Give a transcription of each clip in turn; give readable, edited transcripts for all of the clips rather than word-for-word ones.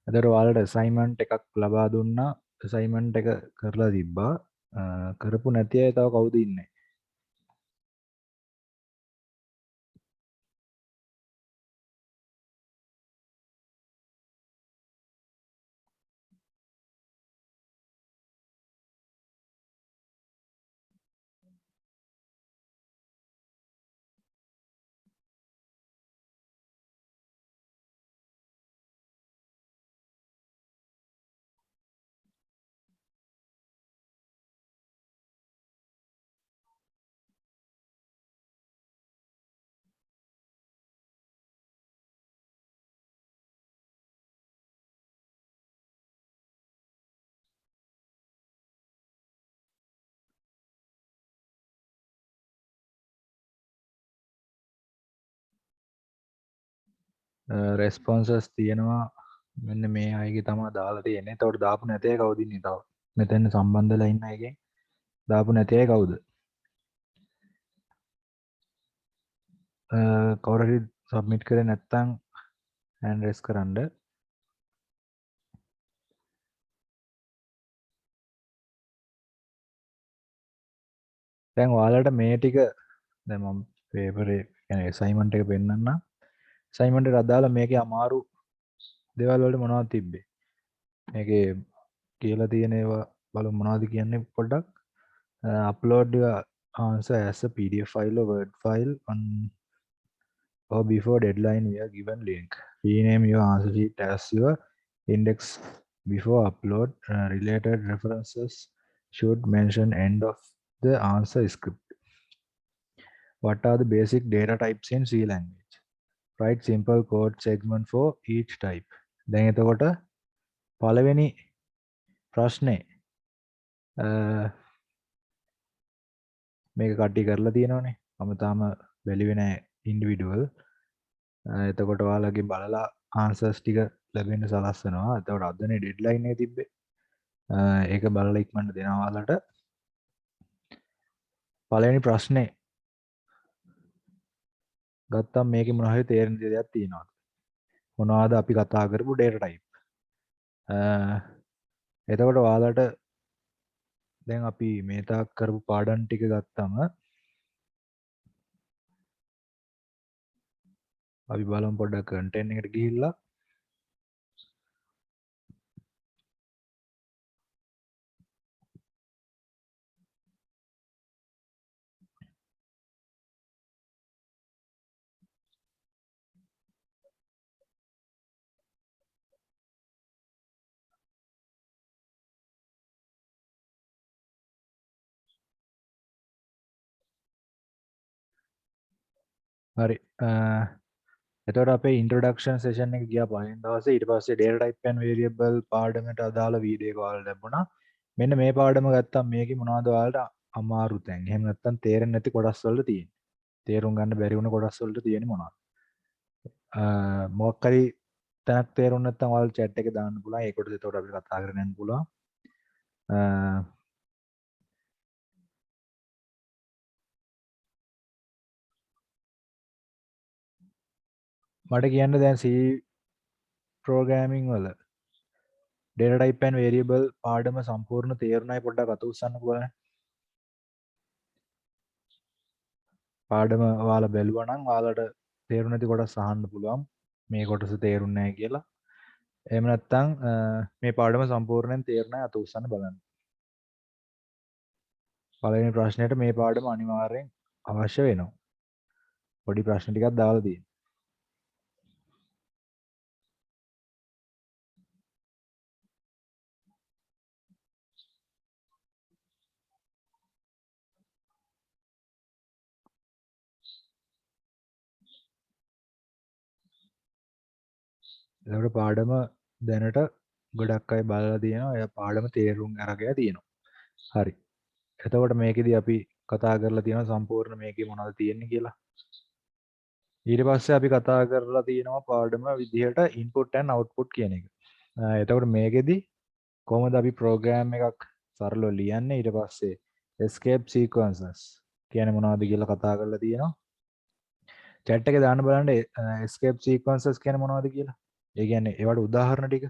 එතකොට ඔයාලට assignment එකක් ලබා දුන්නා. assignment එක කරලා තිබ්බා. කරපු නැති අය තව කවුද ඉන්නේ? responses තියෙනවා. මෙන්න මේ අයගේ තමයි දාලා තියෙන්නේ. එතකොට දාපු නැති අය කවුද ඉන්නේ තව? මෙතන සම්බන්ධ වෙලා ඉන්න අයගෙන් දාපු නැති අය කවුද? කවුරු හරි සබ්මිට් කරේ නැත්නම් hand raise කරන්න. දැන් ඔයාලට මේ ටික දැන් මම පේපර් එක يعني assignment එක පෙන්නන්න. assignment එකට අදාළ මේකේ අමාරු දේවල් වලට මොනවද තිබ්බේ? මේකේ කියලා තියෙන ඒවා බලමු මොනවද කියන්නේ පොඩ්ඩක්. Upload your answer as a PDF file or Word file on or before deadline via given link. Rename your answer sheet as your index before upload. Related references should mention end of the answer script. What are the basic data types in C language? Write simple code segment for each type. දැන් එතකොට පළවෙනි ප්‍රශ්නේ මේක කට්ටි කරලා තියෙනවනේ. මම තාම බැලුවේ නැහැ ඉන්ඩිවිඩුවල්. එතකොට ඔයාලගේ බලලා ආන්සර්ස් ටික ලැබෙන්න සලස්වනවා. එතකොට අදනේ ඩෙඩ්ලයින් එක තිබ්බේ. ඒක බලලා ඉක්මනට දෙනවා ඔයාලට. පළවෙනි ප්‍රශ්නේ ගත්තම් මේකේ මොනවා හරි තේරෙන දෙයක් තියෙනවද? මොනවද අපි කතා කරපු data type? එතකොට ඔයාලට දැන් අපි මේ තාක් කරපු පාඩම් ටික ගත්තම අපි බලමු පොඩ්ඩක් content එකට ගිහිල්ලා හරි එතකොට අපේ ඉන්ට්‍රොඩක්ෂන් සෙෂන් එක ගියා පළවෙනි දවසේ. ඊට පස්සේ data type and variable පාඩමට අදාළ වීඩියෝ එක ඔයාලට ලැබුණා. මෙන්න මේ පාඩම ගත්තම මේකේ මොනවද ඔයාලට අමාරු තැන්? එහෙම නැත්නම් තේරෙන්නේ නැති කොටස් වලට තියෙන්නේ. තේරුම් ගන්න බැරි වුණ කොටස් වලට තියෙන්නේ මොනවද? මොකක් හරි තැනක් තේරුම් නැත්නම් ඔයාලා chat එකේ දාන්න පුළුවන්. ඒ කොටස එතකොට අපිට කතා කරගෙන යන්න පුළුවන්. මට කියන්න දැන් C programming වල data type and variable පාඩම සම්පූර්ණ තේරුණායි පොඩ්ඩක් අත උස්සන්නකෝ බලන්න. පාඩම ඔයාලා බැලුවා නම් ඔයාලට තේරුණ නැති කොටස් අහන්න පුළුවන්. මේ කොටස තේරුන්නේ නැහැ කියලා. එහෙම නැත්නම් මේ පාඩම සම්පූර්ණයෙන් තේරුණායි අත උස්සන්න බලන්න. පළවෙනි ප්‍රශ්නෙට මේ පාඩම අනිවාර්යෙන් අවශ්‍ය වෙනවා. පොඩි ප්‍රශ්න ටිකක් දාලා තියෙනවා. එතකොට පාඩම දැනට ගොඩක් අය බලලා තියෙනවා. එයා පාඩම තේරුම් අරගෙන තියෙනවා. හරි. එතකොට මේකෙදි අපි කතා කරලා තියෙනවා සම්පූර්ණ මේකේ මොනවද තියෙන්නේ කියලා. ඊට පස්සේ අපි කතා කරලා තියෙනවා පාඩම විදිහට input and output කියන එක. එතකොට මේකෙදි කොහොමද අපි program එකක් සරලව ලියන්නේ? ඊට පස්සේ escape sequences කියන්නේ මොනවද කියලා කතා කරලා තියෙනවා. chat එකේ දාන්න බලන්න escape sequences කියන්නේ මොනවද කියලා. ඒ කියන්නේ ඒවට උදාහරණ ටික.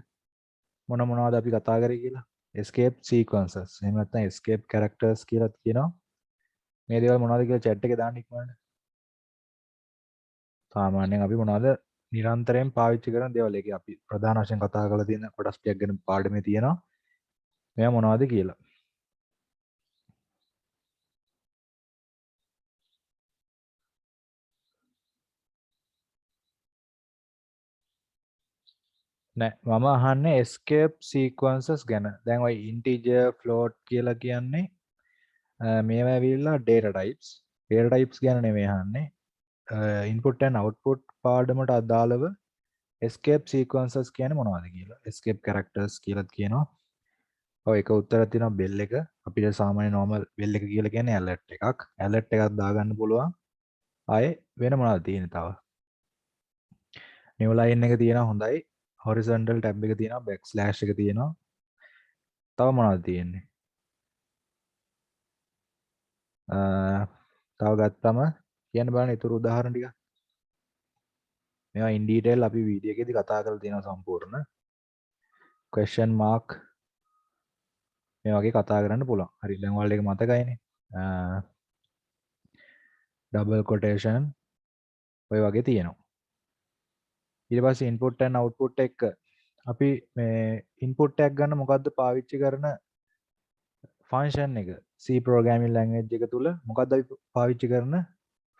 මොනවද අපි කතා කරේ කියලා escape sequences එහෙම නැත්නම් escape characters කියලා කියනවා මේ දේවල් මොනවද කියලා chat එකේ දාන්න ඉක්මනට සාමාන්‍යයෙන් අපි මොනවද නිරන්තරයෙන් පාවිච්චි කරන දේවල් ඒකේ අපි ප්‍රධාන වශයෙන් කතා කරලා තියෙන කොටස් ටිකක් ගැන පාඩමේ තියෙනවා මේවා මොනවද කියලා නෑ මම අහන්නේ escape sequences ගැන දැන් ඔය integer float කියලා කියන්නේ මේවා ඇවිල්ලා data types ගැන නෙමෙයි අහන්නේ input and output පාඩමට අදාළව escape sequences කියන්නේ මොනවද කියලා escape characters කියලා කියනවා ඔව් ඒක උත්තරයක් තියෙනවා bell එක අපිට සාමාන්‍ය normal bell එක කියලා කියන්නේ alert එකක් දාගන්න පුළුවන් ආයේ වෙන මොනවද තියෙන්නේ තව new line එක තියෙනවා හොඳයි horizontal tab එක තියෙනවා backslash එක තියෙනවා තව මොනවද තියෙන්නේ තව ගත්තම කියන්න බලන්න ඊටු උදාහරණ ටික මේවා in detail අපි වීඩියෝ එකේදී කතා කරලා තියෙනවා සම්පූර්ණ question mark මේ වගේ කතා කරන්න පුළුවන් හරි දැන් ඔයාලට ඒක මතකයිනේ double quotation ඔය වගේ තියෙනවා ඊට පස්සේ input and output එක අපි මේ input එකක් ගන්න මොකද්ද පාවිච්චි කරන ෆන්ක්ෂන් එක C programming language එක තුල මොකද්ද අපි පාවිච්චි කරන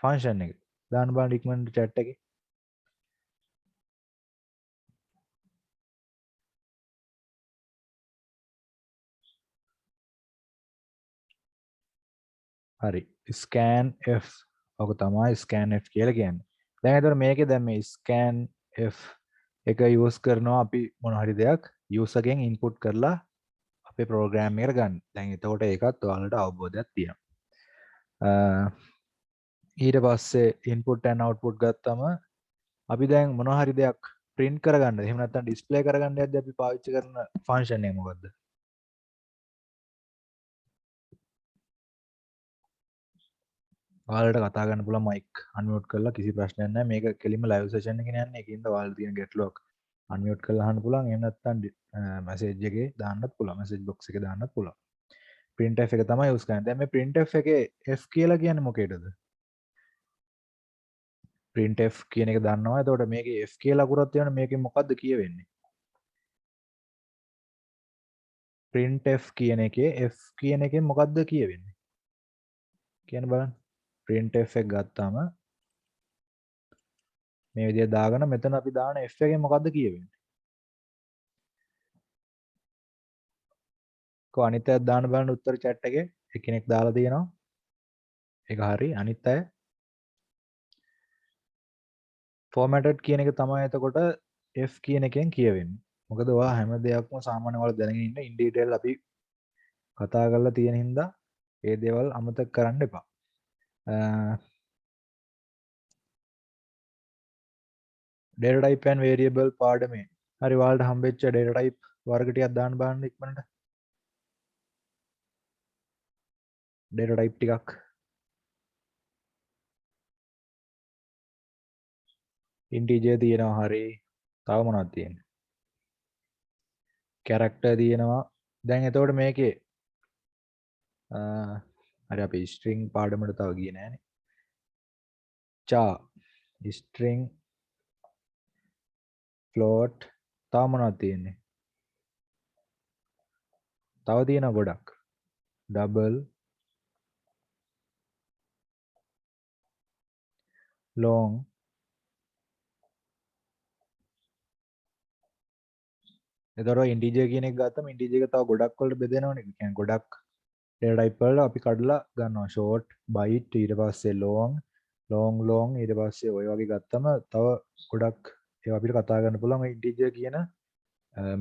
ෆන්ක්ෂන් එක දාන්න බලන්න ඉක්මනට chat එකේ හරි scanf ඔක තමයි scanf කියලා කියන්නේ දැන් ඒතර මේකේ දැන් මේ scanf එක යූස් කරනවා අපි මොන හරි දෙයක් user ගෙන් input කරලා අපේ ප්‍රෝග්‍රෑම් එකට ගන්න. දැන් එතකොට ඒකත් ඔයාලට අවබෝධයක් තියෙනවා. ඊට පස්සේ input and output ගත්තම අපි දැන් මොන හරි දෙයක් print කරගන්න. එහෙම නැත්නම් display කරගන්න යද්දී අපි පාවිච්චි කරන function එක මොකද්ද? ඔයාලට කතා කරන්න පුළුවන් mic unmute කරලා කිසි ප්‍රශ්නයක් නැහැ. මේක කෙලින්ම live session එකේ යන්නේ. ඒකින්ද ඔයාලට තියෙන ගැටලුවක් unmute කරලා අහන්න පුළුවන්. එහෙම නැත්නම් message එකේ දාන්නත් පුළුවන්. message box එකේ දාන්නත් පුළුවන්. printf එක තමයි use කරන්නේ. දැන් මේ printf එකේ f කියලා කියන්නේ මොකේදද? printf කියන එක දන්නවා. එතකොට මේකේ f කියලා අකුරක් තියෙනවනේ මේකෙන් මොකද්ද කියවෙන්නේ? printf කියන එකේ f කියන එකෙන් මොකද්ද කියවෙන්නේ? කියන්න බලන්න. printf එක ගත්තාම මේ විදිහට දාගෙන මෙතන අපි දාන f එකෙන් මොකද්ද කියවෙන්නේ? කො අනිත් අයත් දාන්න බලන්න උත්තර chat එකේ එක්කෙනෙක් දාලා තියෙනවා. ඒක හරි. අනිත් අය formatted කියන එක තමයි එතකොට f කියන එකෙන් කියවෙන්නේ. මොකද ඔයා හැම දෙයක්ම සාමාන්‍ය වල දැනගෙන ඉන්න in detail අපි කතා කරලා තියෙන හින්දා ඒ දේවල් අමතක කරන්න එපා. data type and variable පාඩමේ හරි ඔයාලට හම්බෙච්ච data type වර්ග ටිකක් දාන්න බලන්න ඉක්මනට. data type ටිකක් integer තියෙනවා හරි. තව මොනවද තියෙන්නේ? character තියෙනවා. දැන් එතකොට මේකේ හරි අපි string පාඩමට තව ගියේ නෑනේ. char string float තව මොනවද තියෙන්නේ? තව තියෙනවා ගොඩක්. double long එතකොට integer කියන එක ගත්තම integer එක තව ගොඩක් වලට බෙදෙනවනේ. ඒ කියන්නේ ගොඩක් data type වල අපි කඩලා ගන්නවා short byte ඊට පස්සේ long ඊට පස්සේ ඔය වගේ ගත්තම තව ගොඩක් ඒවා අපිට කතා කරන්න පුළුවන් ඔය integer කියන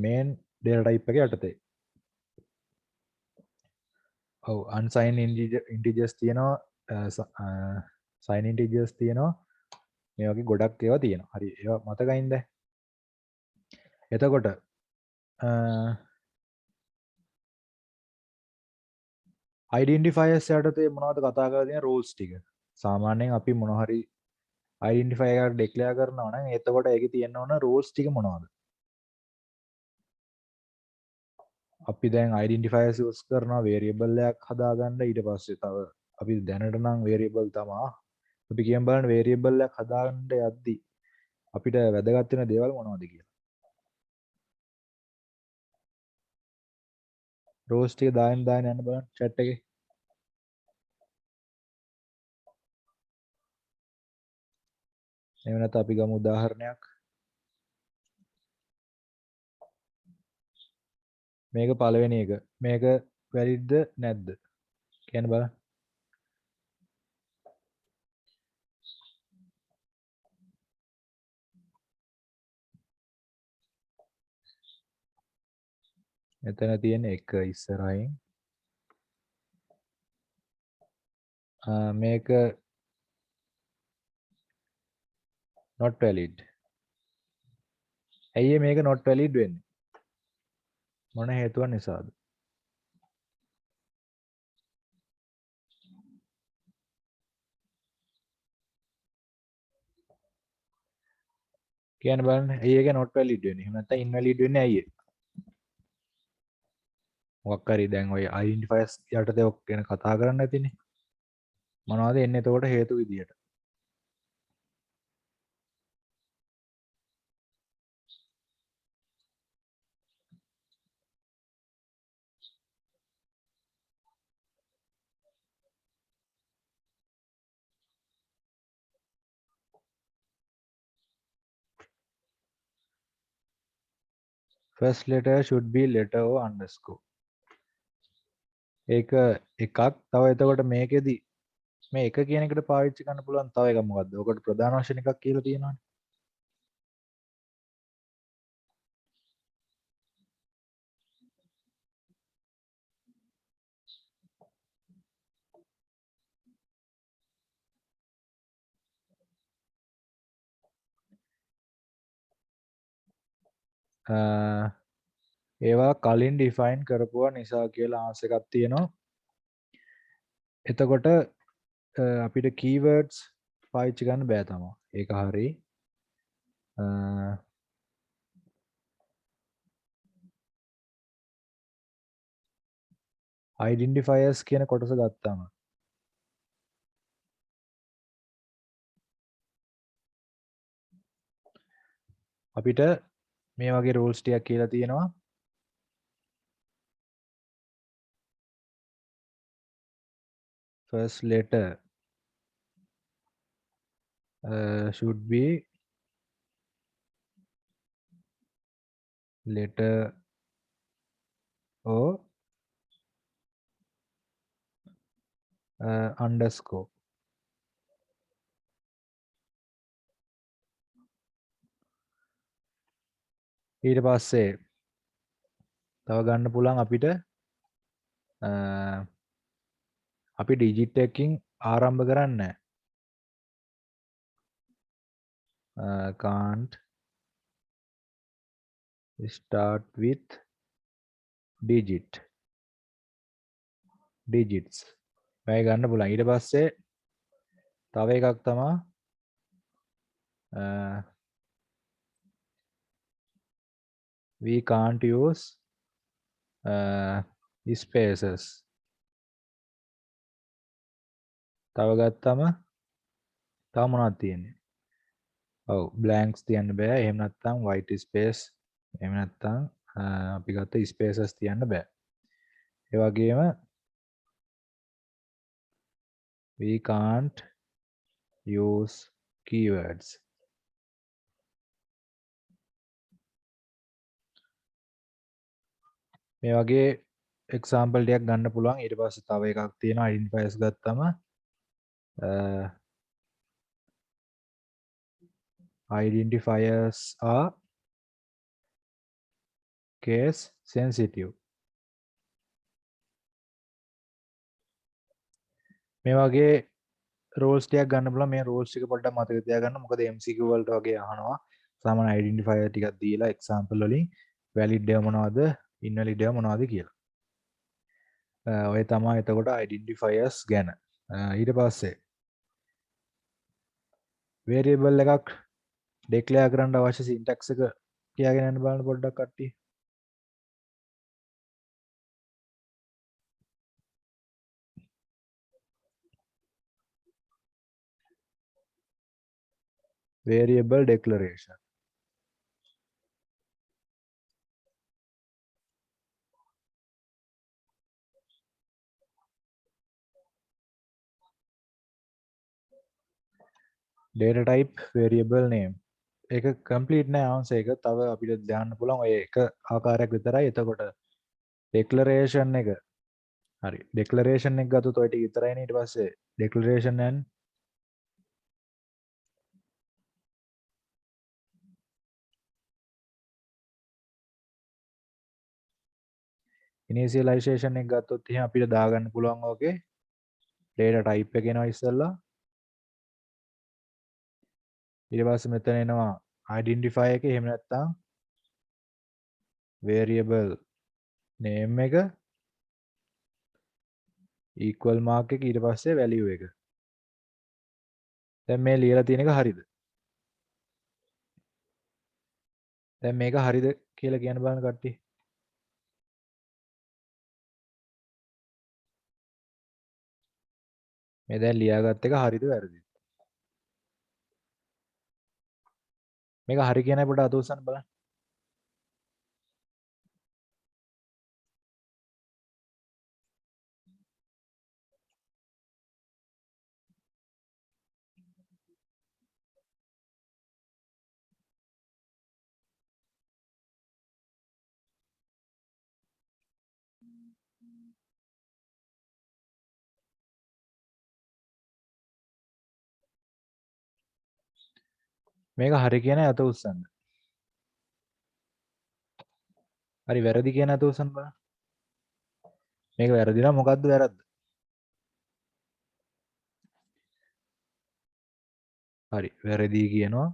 main data type එක යටතේ. ඔව් unsigned integers තියෙනවා signed integers තියෙනවා මේ වගේ ගොඩක් ඒවා තියෙනවා. හරි ඒවා මතකයින්ද? එතකොට identifiers යටතේ මොනවද කතා කරලා තියෙන rules ටික. සාමාන්‍යයෙන් අපි මොන හරි identifier එකක් declare කරනවා නම් එතකොට ඒකේ තියෙන්න ඕන rules ටික මොනවද? අපි දැන් identifiers use කරනවා variable එකක් හදාගන්න ඊට පස්සේ තව අපි දැනට නම් variable තමයි අපි කියමු බලන්න variable එකක් හදාගන්න යද්දි අපිට වැදගත් වෙන දේවල් මොනවද කියලා. rows ටික දාන්න යන්න බලන්න chat එකේ. එහෙම නැත්නම් අපි ගමු උදාහරණයක්. මේක පළවෙනි එක. මේක වැලිඩ්ද නැද්ද? කියන්න බලන්න. මෙතන තියෙන එක ඉස්සරහින් මේක not valid. ඇයි මේක not valid වෙන්නේ? මොන හේතුවක් නිසාද? කියන්න බලන්න. ඇයි ඒක not valid වෙන්නේ? එහෙම නැත්නම් invalid වෙන්නේ ඇයි? මොකක් හරි දැන් ඔය identifiers යටතේ ඔක් ගැන කතා කරන්න ඇතිනේ. මොනවද එන්නේ එතකොට හේතු විදියට? First letter should be letter or underscore. ඒක එකක්. තව එතකොට මේකෙදි මේ එක කියන එකට පාවිච්චි කරන්න පුළුවන් තව එකක් මොකද්ද? ඔකට ප්‍රධාන වශයෙන් එකක් කියලා තියෙනවානේ. ඒවා කලින් ඩිෆයින් කරපුවා නිසා කියලා ආන්සර් එකක් තියෙනවා. එතකොට අපිට keywords පාවිච්චි කරන්න බෑ තමයි. ඒක හරි. identifiers කියන කොටස ගත්තාම අපිට මේ වගේ rules ටිකක් කියලා තියෙනවා. First letter should be letter or underscore. ඊට පස්සේ තව ගන්න පුළුවන් අපිට අපි digit එකකින් ආරම්භ කරන්නේ can't start with digits. මේ ගන්න පුළුවන්. ඊට පස්සේ තව එකක් තමයි we can't use spaces. තව ගත්තම තව මොනවද තියෙන්නේ? ඔව් blanks තියන්න බෑ. එහෙම නැත්නම් white space. එහෙම නැත්නම් අපි ගත්ත spaces තියන්න බෑ. ඒ වගේම we can't use keywords. මේ වගේ example ටිකක් ගන්න පුළුවන්. ඊට පස්සේ තව එකක් තියෙනවා identifiers ගත්තම identifiers are case sensitive. මේ වගේ rules ටිකක් ගන්න පුළුවන්. මේ rules ටික පොඩ්ඩක් මතක තියාගන්න. මොකද MCQ වලට වගේ අහනවා. සාමාන්‍ය identifier ටිකක් දීලා example වලින් valid එක මොනවද, invalid එක මොනවද කියලා. ඔය තමයි එතකොට identifiers ගැන. ඊට පස්සේ variable එකක් declare කරන්න අවශ්‍ය syntax එක කියාගෙන යන්න බලන්න පොඩ්ඩක් කට්ටිය. variable declaration. data type variable name. ඒක complete නෑ answer එක. තව අපිට දාන්න පුළුවන් ඔය එක ආකාරයක් විතරයි. එතකොට declaration එක හරි declaration එක ගත්තොත් ඔය ටික විතරයිනේ. ඊට පස්සේ declaration and initialization එක ගත්තොත් එහෙනම් අපිට දාගන්න පුළුවන් ඕකේ data type එක එනවා ඉස්සෙල්ලා. ඊට පස්සේ මෙතන එනවා identify එක. එහෙම නැත්නම් variable name එක equal mark එක ඊට පස්සේ value එක. දැන් මේ ලියලා තියෙන එක හරිද? දැන් මේක හරිද කියලා කියන්න බලන්න කට්ටිය. මේ දැන් ලියාගත් එක හරිද වැරදිද? මේක හරි කියන පොඩ අත උස්සන්න බලන්න. මේක හරි කියන අත උස්සන්න. හරි වැරදි කියන අත උස්සන්න බලන්න. මේක වැරදි නම් මොකද්ද වැරද්ද? හරි වැරදි කියනවා.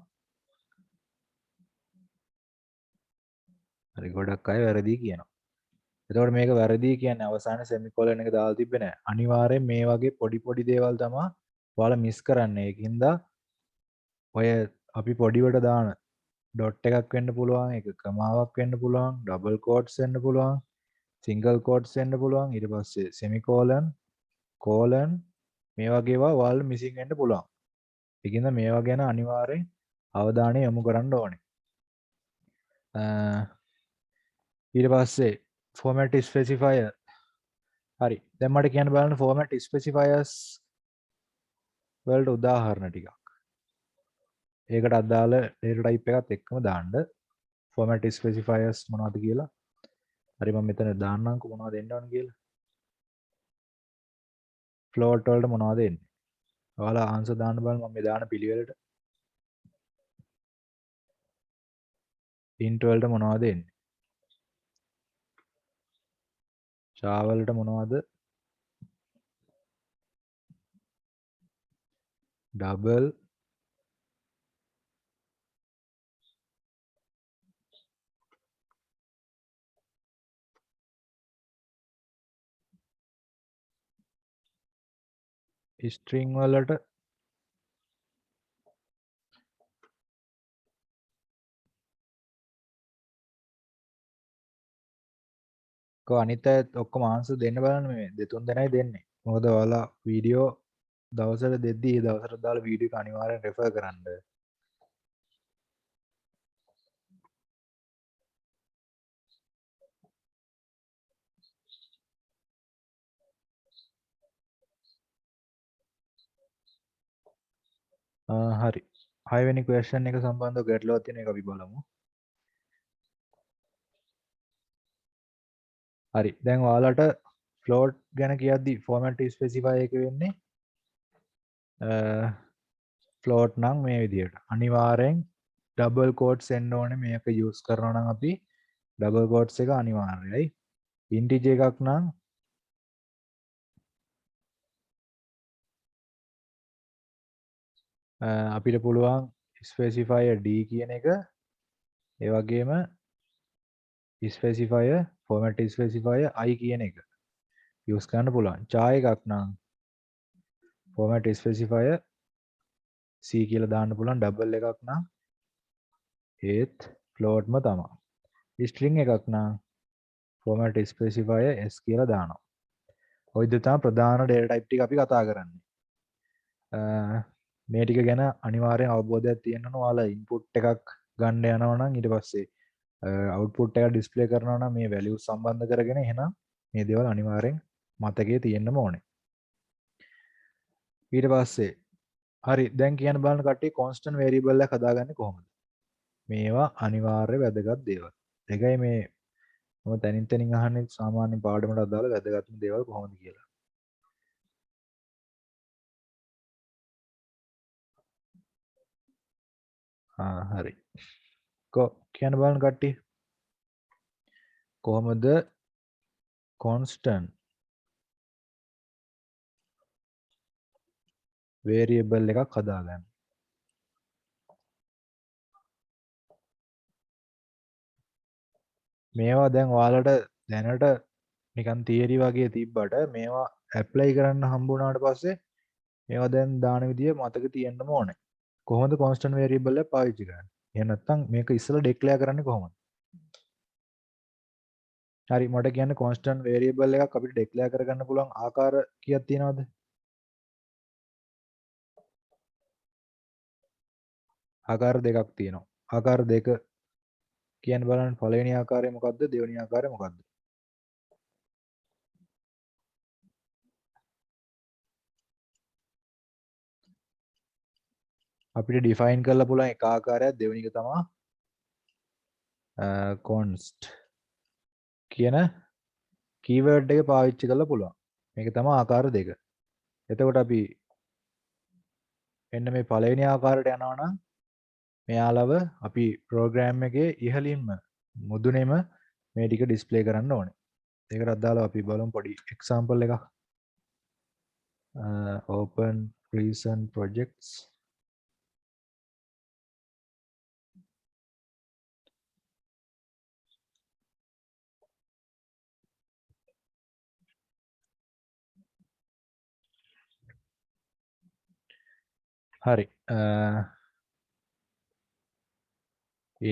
හරි ගොඩක් අය වැරදි කියනවා. එතකොට මේක වැරදි කියන්නේ අවසානයේ semicolon එක දාලා තිබ්බේ නැහැ. අනිවාර්යෙන් මේ වගේ පොඩි පොඩි දේවල් තමයි ඔයාලා මිස් කරන්නේ. ඒකින්ද ඔය අපි පොඩිවට දාන ඩොට් එකක් වෙන්න පුළුවන්, එක කමාවක් වෙන්න පුළුවන්, ඩබල් කෝට්ස් වෙන්න පුළුවන්, සිංගල් කෝට්ස් වෙන්න පුළුවන්, ඊට පස්සේ semicolon, colon මේ වගේ ඒවා ඔයාලා මිසින් වෙන්න පුළුවන්. ඒකින්ද මේවා ගැන අනිවාර්යෙන් අවධානය යොමු කරන්න ඕනේ. ඊට පස්සේ format specifier. හරි දැන් මට කියන්න බලන්න format specifiers වලට උදාහරණ ටිකක්. ඒකට අදාළ data type එකත් එක්කම දාන්න format specifiers මොනවද කියලා. හරි මම මෙතන දාන්නම්කෝ මොනවද එන්න ඕන කියලා. float වලට මොනවද එන්නේ? ඔයාලා answer දාන්න බලන්න මම මේ දාන පිළිවෙලට. int වලට මොනවද එන්නේ? char වලට මොනවද? double string වලට කො අනිත් අයත් ඔක්කොම answer දෙන්න බලන්න මේ දෙතුන් දෙනයි දෙන්නේ. මොකද ඔයාලා වීඩියෝ දවසට දෙද්දී ඒ දවසට දාලා වීඩියෝ එක අනිවාර්යෙන් රෙෆර් කරන්න. හරි 6 වෙනි question එක සම්බන්ධව ගැටලුවක් තියෙන එක අපි බලමු. හරි දැන් ඔයාලට float ගැන කියද්දි format specify එක වෙන්නේ float නම් මේ විදිහට අනිවාර්යෙන් double quotes එන්න ඕනේ. මේක use කරනවා නම් අපි double quotes එක අනිවාර්යයි. integer එකක් නම් අපිට පුළුවන් specifier d කියන එක ඒ වගේම specifier format specifier I කියන එක use කරන්න පුළුවන්. char එකක් නම් format specifier c කියලා දාන්න පුළුවන්. double එකක් නම් ඒත් floatම තමයි. string එකක් නම් format specifier s කියලා දානවා. ඔය දෙක තමයි ප්‍රධාන data type ටික අපි කතා කරන්නේ. මේ ටික ගැන අනිවාර්යෙන් අවබෝධයක් තියෙන්න ඕන. ඔයාලා ඉන්පුට් එකක් ගන්න යනවා නම් ඊට පස්සේ අවුට්පුට් එක ඩිස්ප්ලේ කරනවා නම් මේ වැලියුස් සම්බන්ධ කරගෙන එහෙනම් මේ දේවල් අනිවාර්යෙන් මතකයේ තියෙන්නම ඕනේ. ඊට පස්සේ හරි දැන් කියන්න බලන්න කට්ටිය කොන්ස්ටන්ට් වේරියබල් එකක් හදාගන්නේ කොහොමද? මේවා අනිවාර්ය වැදගත් දේවල්. ඒකයි මේ මම තනින් තනින් අහන්නේ සාමාන්‍ය පාඩමට අදාළ වැදගත්ම දේවල් කොහොමද කියලා. හරි. කියන්න බලන්න කට්ටිය. කොහොමද කොන්ස්ටන්ට් වේරියබල් එකක් හදාගන්නේ? මේවා දැන් ඔයාලට දැනට නිකන් තියරි වගේ තිබ්බට මේවා ඇප්ලයි කරන්න හම්බුනාට පස්සේ මේවා දැන් දාන විදිය මතක තියෙන්නම ඕනේ. කොහොමද කොන්ස්ටන්ට් වේරියබල් එක පාවිච්චි කරන්නේ? එහෙම නැත්නම් මේක ඉස්සෙල්ලා ඩික්ලෙයාර් කරන්නේ කොහොමද? හරි මට කියන්න කොන්ස්ටන්ට් වේරියබල් එකක් අපිට ඩික්ලෙයාර් කරගන්න පුළුවන් ආකාර කීයක් තියෙනවද? ආකාර දෙකක් තියෙනවා. ආකාර දෙක කියන්න බලන්න පළවෙනි ආකාරය මොකද්ද? දෙවෙනි ආකාරය මොකද්ද? අපිට ඩිෆයින් කරලා පුළුවන් එක ආකාරයක් දෙවෙනි එක තමයි const කියන කීවර්ඩ් එක පාවිච්චි කරලා පුළුවන්. මේක තමයි ආකාර දෙක. එතකොට අපි එන්න මේ පළවෙනි ආකාරයට යනවා නම් මෙයාලව අපි ප්‍රෝග්‍රෑම් එකේ ඉහළින්ම මුදුනේම මේ ටික ඩිස්ප්ලේ කරන්න ඕනේ. ඒකට අදාළව අපි බලමු පොඩි එක්සැම්පල් එකක්. open recent projects හරි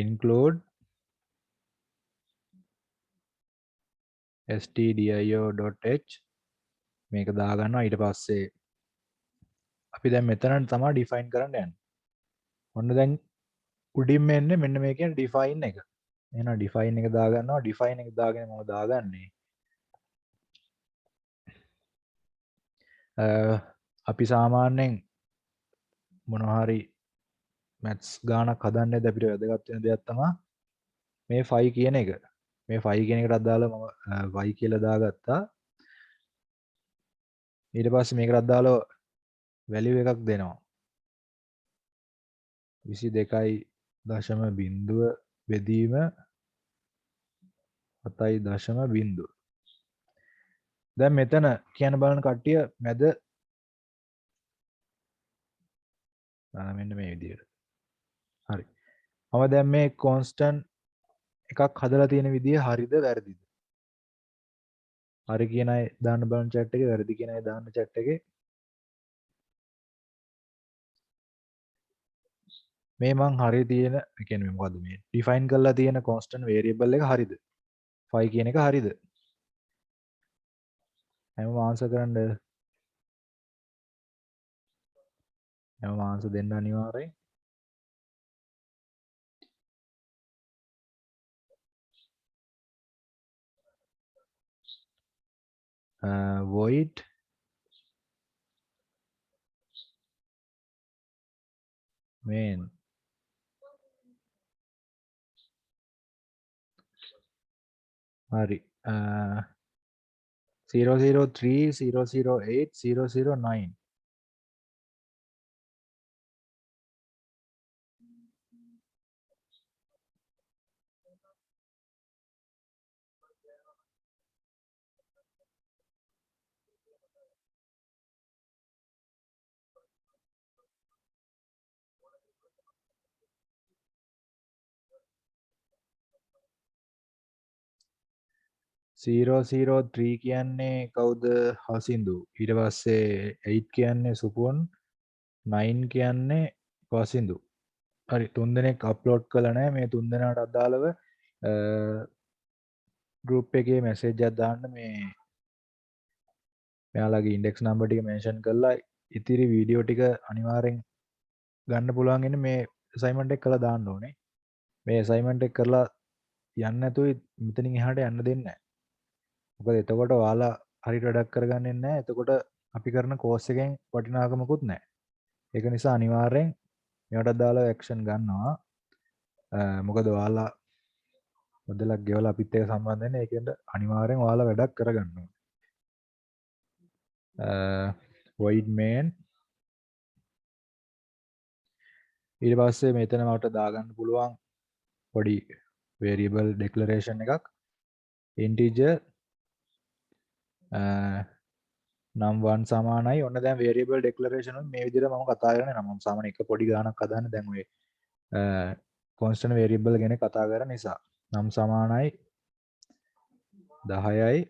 include stdio.h මේක දාගන්නවා. ඊට පස්සේ අපි දැන් මෙතන තමයි ඩිෆයින් කරන්න යන්නේ. ඔන්න දැන් උඩින්ම එන්නේ මෙන්න මේ කියන ඩිෆයින් එක. එහෙනම් ඩිෆයින් එක දාගන්නවා. ඩිෆයින් එක දාගෙන මම දාගන්නේ අපි සාමාන්‍යයෙන් මොනවා හරි මැත්ස් ගානක් හදන්නේද අපිට වැදගත් වෙන දෙයක් තමයි මේ 5 කියන එක. මේ 5 කියන එකට අදාළව මම y කියලා දාගත්තා. ඊට පස්සේ මේකට අදාළව වැලියු එකක් දෙනවා. 22.0 බෙදීම 7.0. දැන් මෙතන කියන්න බලන කට්ටිය මැද මෙන්න මේ විදිහට. හරි. මම දැන් මේ කොන්ස්ටන්ට් එකක් හදලා තියෙන විදිය හරිද වැරදිද? හරි කියන අය දාන්න බලන chat එකේ, වැරදි කියන අය දාන්න chat එකේ. මේ මං හරි තියෙන ඒ කියන්නේ මොකද්ද මේ ඩිෆයින් කරලා තියෙන කොන්ස්ටන්ට් වේරියබල් එක හරිද? 5 කියන එක හරිද? හැමෝම ආන්සර් කරන්න. හැමෝම ආන්සර් දෙන්න අනිවාර්යයෙන්. void main හරි 003 008 009 003 කියන්නේ කවුද? හසින්දු. ඊට පස්සේ 8 කියන්නේ සුපුන්, 9 කියන්නේ වසින්දු. හරි තුන්දෙනෙක් අප්ලෝඩ් කළා නැහැ. මේ තුන්දෙනාට අදාළව ගෲප් එකේ මැසේජ් එකක් දාන්න. මේ මෙයාලගේ ඉන්ඩෙක්ස් නම්බර් ටික මෙන්ෂන් කරලා ඉතිරි වීඩියෝ ටික අනිවාර්යෙන් ගන්න පුළුවන් ඉන්නේ මේ assignment එක කරලා දාන්න ඕනේ. මේ assignment එක කරලා යන්න නැතුව මෙතනින් එහාට යන්න දෙන්නේ නැහැ. මොකද එතකොට ඔයාලා හරියට වැඩක් කරගන්නේ නැහැ. එතකොට අපි කරන කෝස් එකෙන් වටිනාකමකුත් නැහැ. ඒක නිසා අනිවාර්යෙන් මේවට දාලා ඇක්ෂන් ගන්නවා. මොකද ඔයාලා මුදලක් ගෙවලා අපිත් එක්ක සම්බන්ධ වෙන්නේ ඒකෙන්ද අනිවාර්යෙන් ඔයාලා වැඩක් කරගන්න ඕනේ. void main ඊට පස්සේ මෙතන මට දාගන්න පුළුවන් පොඩි variable declaration එකක් integer num1 සමානයි. ඔන්න දැන් variable declaration වල මේ විදිහට මම කතා කරන්නේ නම් මම සාමාන්‍ය එක පොඩි ගානක් හදාන්නේ දැන් ඔය constant variable ගැන කතා කරන නිසා num සමානයි 10යි.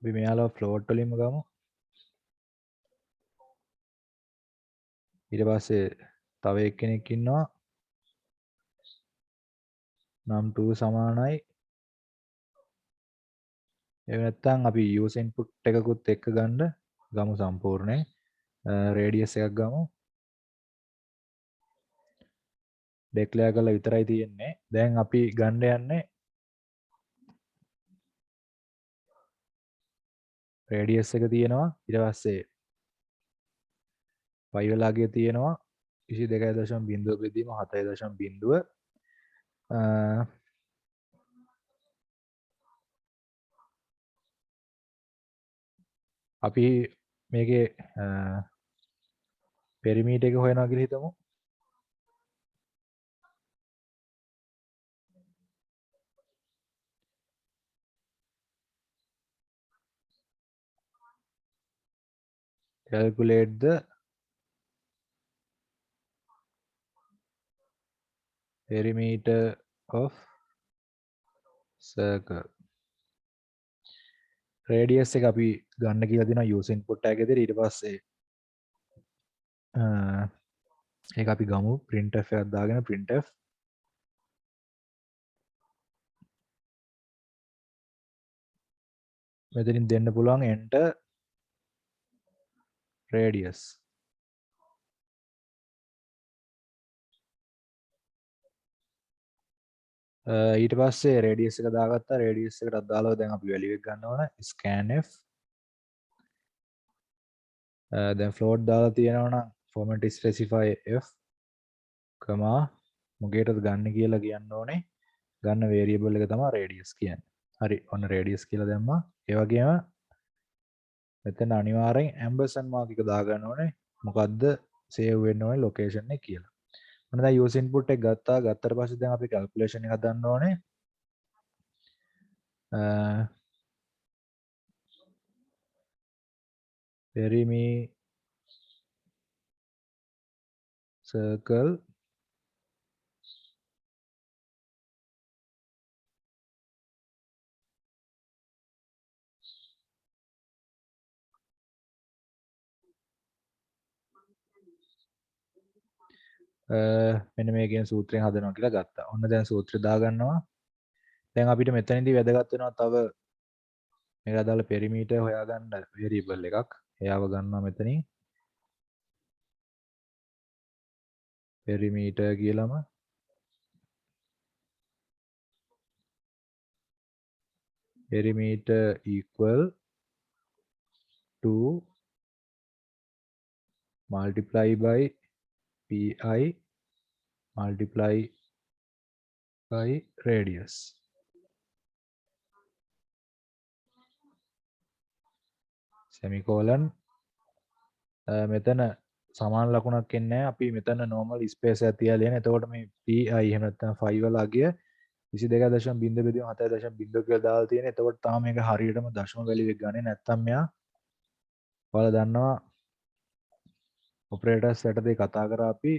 අපි මෙයාලා float වලින්ම ගමු. ඊට පස්සේ තව එක්කෙනෙක් ඉන්නවා num2 සමානයි. එහෙම නැත්නම් අපි use input එකකුත් එක්ක ගන්න ගමු සම්පූර්ණයෙන් radius එකක් ගමු. declare කරලා විතරයි තියෙන්නේ. දැන් අපි ගන්න යන්නේ radius එක තියෙනවා. ඊට පස්සේ y වලාගේ තියෙනවා 22.0 බෙදීම 7.0. අපි මේකේ පෙරිමීටර් එක හොයනවා කියලා හිතමු. calculate the perimeter of circle. radius එක අපි ගන්න කියලා දෙනවා use input tag එකේ. ඊට පස්සේ ඒක අපි ගමු printf එකක් දාගෙන printf මෙතනින් දෙන්න පුළුවන් enter radius. ඊට පස්සේ radius එක දාගත්තා. radius එකට දාලා දැන් අපි value එක ගන්න ඕන scanf. දැන් float දාලා තියෙනවා නම් format specify f මොකේටද ගන්න කියලා කියන්න ඕනේ. ගන්න variable එක තමයි radius කියන්නේ. හරි ඔන්න radius කියලා දැම්මා. ඒ වගේම මෙතන අනිවාර්යෙන් ampersand mark එක දාගන්න ඕනේ. මොකද්ද save වෙන්න ඕනේ location එක කියලා. ඔන්න දැන් use input එක ගත්තා. ගත්තට පස්සේ දැන් අපි calculation එක හදන්න ඕනේ. perimeter circle මෙන්න මේ කියන සූත්‍රයෙන් හදනවා කියලා ගත්තා. ඔන්න දැන් සූත්‍රය දාගන්නවා. දැන් අපිට මෙතනදී වැදගත් වෙනවා තව මේක අදාළ පෙරිමීටර් හොයාගන්න variable එකක්. එයාව ගන්නවා මෙතනින්. පෙරිමීටර් කියලාම perimeter equal to multiply by pi multiply by radius. semicolon මෙතන සමාන ලකුණක් එන්නේ නැහැ. අපි මෙතන normal space එකක් තියලා ඉන්නේ. එතකොට මේ pi එහෙම නැත්නම් 5 වල අගය 22.0 බෙදීම 7.0 කියලා දාලා තියෙන. එතකොට තාම මේක හරියටම දශම වැලියු එක ගන්නේ නැත්තම් මෙයා ඔයාලා දන්නවා ඔපරේටර්ස් යටතේ කතා කරා අපි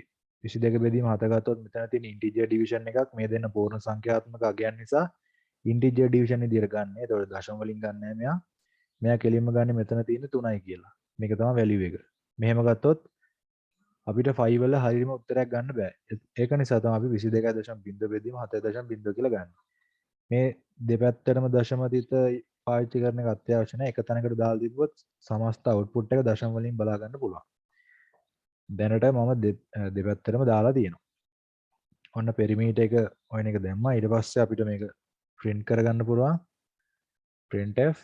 22 බෙදීම 7 ගත්තොත් මෙතන තියෙන ඉන්ටිජර් ඩිවිෂන් එකක් මේ දෙන්න පූර්ණ සංඛ්‍යාත්මක අගයන් නිසා ඉන්ටිජර් ඩිවිෂන් විදියට ගන්න. එතකොට දශම වලින් ගන්න නැහැ මෙයා. මෙයා කෙලින්ම ගන්නේ මෙතන තියෙන 3යි කියලා. මේක තමයි වැලියු එක. මෙහෙම ගත්තොත් අපිට 5 වල හරියම උත්තරයක් ගන්න බෑ. ඒක නිසා තමයි අපි 22.0 බෙදීම 7.0 කියලා ගන්න. මේ දෙපැත්තටම දශම තිත පාවිච්චි කරන එක අත්‍යවශ්‍ය නැහැ. එක තැනකට දාලා තිබ්බොත් සමස්ත අවුට්පුට් එක දශම වලින් බලා ගන්න පුළුවන්. දැනට මම දෙපැත්තටම දාලා තියෙනවා. ඔන්න පෙරිමීටර් එක ඔයන එක දැම්මා. ඊට පස්සේ අපිට මේක print කරගන්න පුළුවන්. printf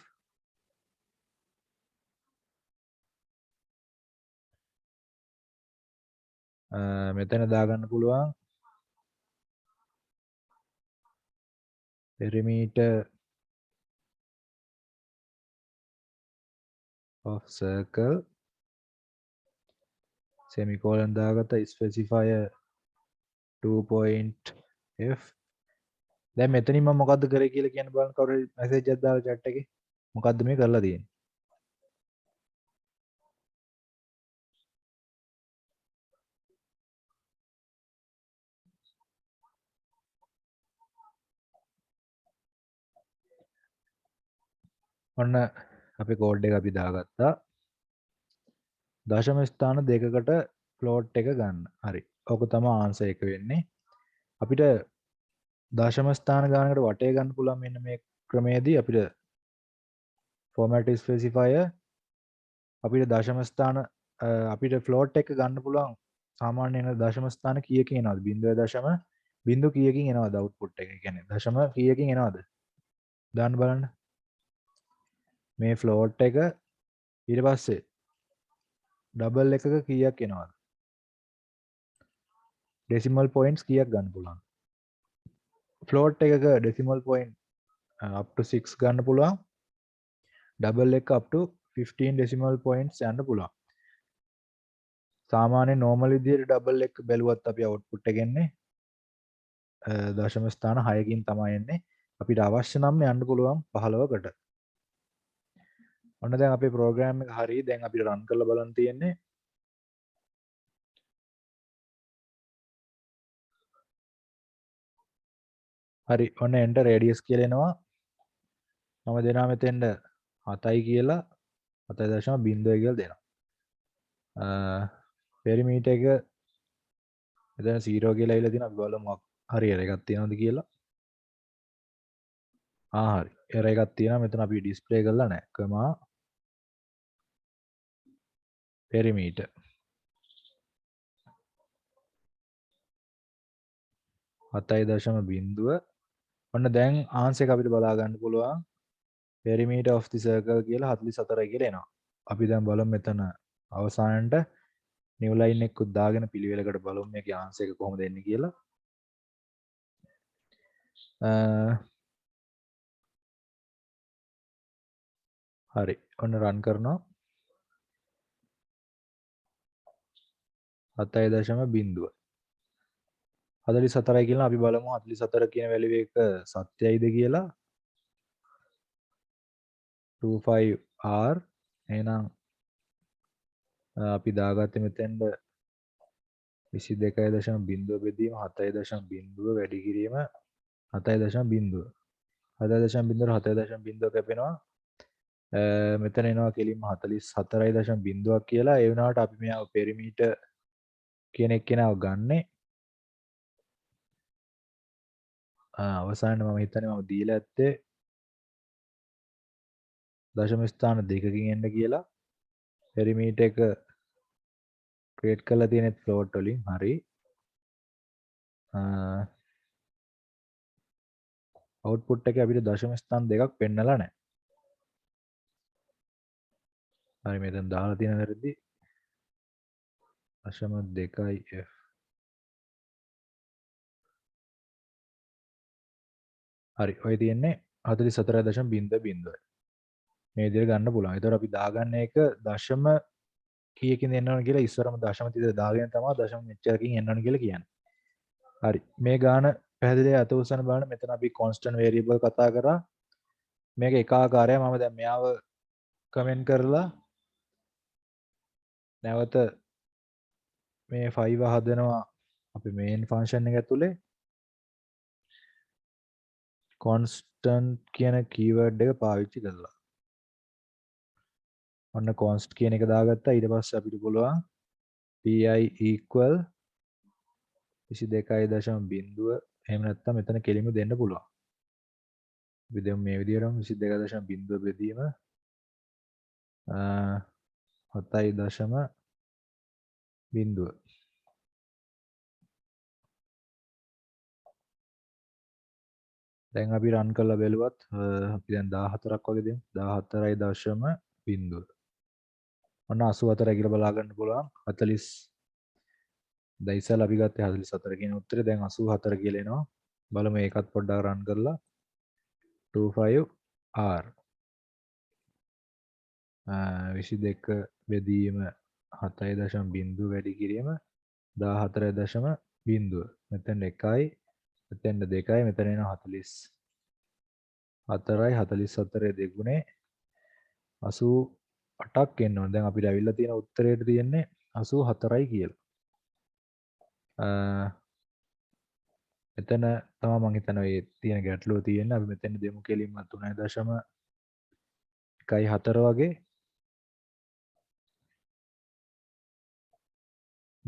මෙතන දාගන්න පුළුවන් perimeter of circle semicolon දාගත්ත specifier 2.f දැන් මෙතනින් මම මොකද්ද කරේ කියලා කියන්න බලන්න කවුරු හරි මැසේජ් එකක් දාලා chat එකේ මොකද්ද මේ කරලා තියෙන්නේ ඔන්න අපේ කෝඩ් එක අපි දාගත්තා දශම ස්ථාන දෙකකට ප්ලොට් එක ගන්න හරි ඕක තමයි ආන්සර් එක වෙන්නේ අපිට දශම ස්ථාන ගානකට වටේ ගන්න පුළුවන් මෙන්න මේ ක්‍රමයේදී අපිට format specifier අපිට දශම ස්ථාන අපිට ෆ්ලෝට් එක ගන්න පුළුවන් සාමාන්‍යයෙන් දශම ස්ථාන කීයකින් එනවද 0.0 බිංදු කීයකින් එනවද අවුට්පුට් එක කියන්නේ දශම කීයකින් එනවද දාන්න බලන්න මේ ෆ්ලෝට් එක ඊට පස්සේ ඩබල් එකක කීයක් එනවද ඩෙසිමල් පොයින්ට්ස් කීයක් ගන්න පුළුවන් ෆ්ලෝට් එකක ඩෙසිමල් පොයින්ට් up to 6 ගන්න පුළුවන් ඩබල් එක up to 15 ඩෙසිමල් පොයින්ට්ස් යන්න පුළුවන් සාමාන්‍ය නෝමල් විදිහට ඩබල් එක බැලුවත් අපි අවුට්පුට් එක එන්නේ දශම ස්ථාන 6කින් තමයි එන්නේ අපිට අවශ්‍ය නම් යන්න පුළුවන් 15කට ඔන්න දැන් අපේ ප්‍රෝග්‍රෑම් එක හරි දැන් අපිට රන් කරලා බලන්න තියෙන්නේ හරි ඔන්න enter radius කියලා එනවා මම දෙනවා මෙතෙන්ද 7යි කියලා 7.0 කියලා දෙනවා පෙරිමීටර් එක මෙතන 0 කියලා ඇවිල්ලා තියෙනවා අපි බලමු හරි error එකක් තියෙනවද කියලා හරි error එකක් තියෙනවා මෙතන අපි ඩිස්ප්ලේ කරලා නැහැ කමා perimeter 7.0 ඔන්න දැන් ආන්සර් එක අපිට බලා ගන්න පුළුවන් perimeter of the circle කියලා 44 කියලා එනවා අපි දැන් බලමු මෙතන අවසානට new line එකකුත් දාගෙන පිළිවෙලකට බලමු මේකේ ආන්සර් එක කොහොමද එන්නේ කියලා හරි ඔන්න රන් කරනවා 7.0 44යි කියලා අපි බලමු 44 කියන වැලියු එක සත්‍යයිද කියලා 25r එහෙනම් අපි දාගත්තේ මෙතෙන්ද 22.0 බෙදීම 7.0 වැඩි කිරීම 7.0 7.0 කැපෙනවා මෙතන එනවා කෙලින්ම 44.0ක් කියලා ඒ වුණාට අපි මෙයාව පෙරිමීටර් කියන එක්කෙනාව ගන්නෙ අවසානයේ මම හිතන්නේ මම දීලා ඇත්තේ දශම ස්ථාන දෙකකින් එන්න කියලා පෙරිමීටර් එක ක්‍රියේට් කරලා තියෙන ෆ්ලෝට් වලින් හරි අවුට්පුට් එකේ අපිට දශම ස්ථාන දෙකක් පෙන්නලා නැහැ. හරි මෙතන දාලා තියෙන වැරදි 0.2යි f හරි ඔය තියෙන්නේ 44.00 මේ විදිහට ගන්න පුළුවන්. ඒතකොට අපි දාගන්න එක දශම කීයකින් එන්න ඕන කියලා ඉස්සරම දශම 30 දාගෙන තමයි දශම මෙච්චරකින් එන්න ඕන කියලා කියන්නේ. හරි මේ ගාන පැහැදිලිව අත උස්සන බලන්න මෙතන අපි constant variable කතා කරා මේක එක ආකාරයක් මම දැන් මෙයාව කමෙන්ට් කරලා නැවත මේ 5 හදනවා අපි main function එක ඇතුලේ constant කියන keyword එක පාවිච්චි කරලා ඔන්න const කියන එක දාගත්තා ඊට පස්සේ අපිට පුළුවන් pi equal 22.0 එහෙම නැත්නම් මෙතන කෙලින්ම දෙන්න පුළුවන් අපි දැන් මේ විදිහටම 22.0 බෙදීම 7.0 බිඳුව. දැන් අපි රන් කරලා බැලුවත් අපි දැන් 14ක් වගේ දෙමු. 14.0. ඔන්න 84 කියලා බලා ගන්න පුළුවන්. 40 දැන් ඉස්සෙල්ලා අපි ගත්තේ 44 කියන උත්තරේ. දැන් 84 කියලා එනවා. බලමු ඒකත් පොඩ්ඩක් රන් කරලා. 25R 22 බෙදීම 7.0 වැඩි කිරීම 14.0. මෙතන 1යි මෙතන 2යි මෙතන එනවා 44යි 44 දෙගුණේ 88ක් එන්න ඕන. දැන් අපිට අවිල්ලා තියෙන උත්තරේට තියෙන්නේ 84යි කියලා. මෙතන තමයි මම හිතනවා මේ තියෙන ගැටලුව තියෙන්නේ. අපි මෙතන දෙමු කෙලින්ම 3.14 වගේ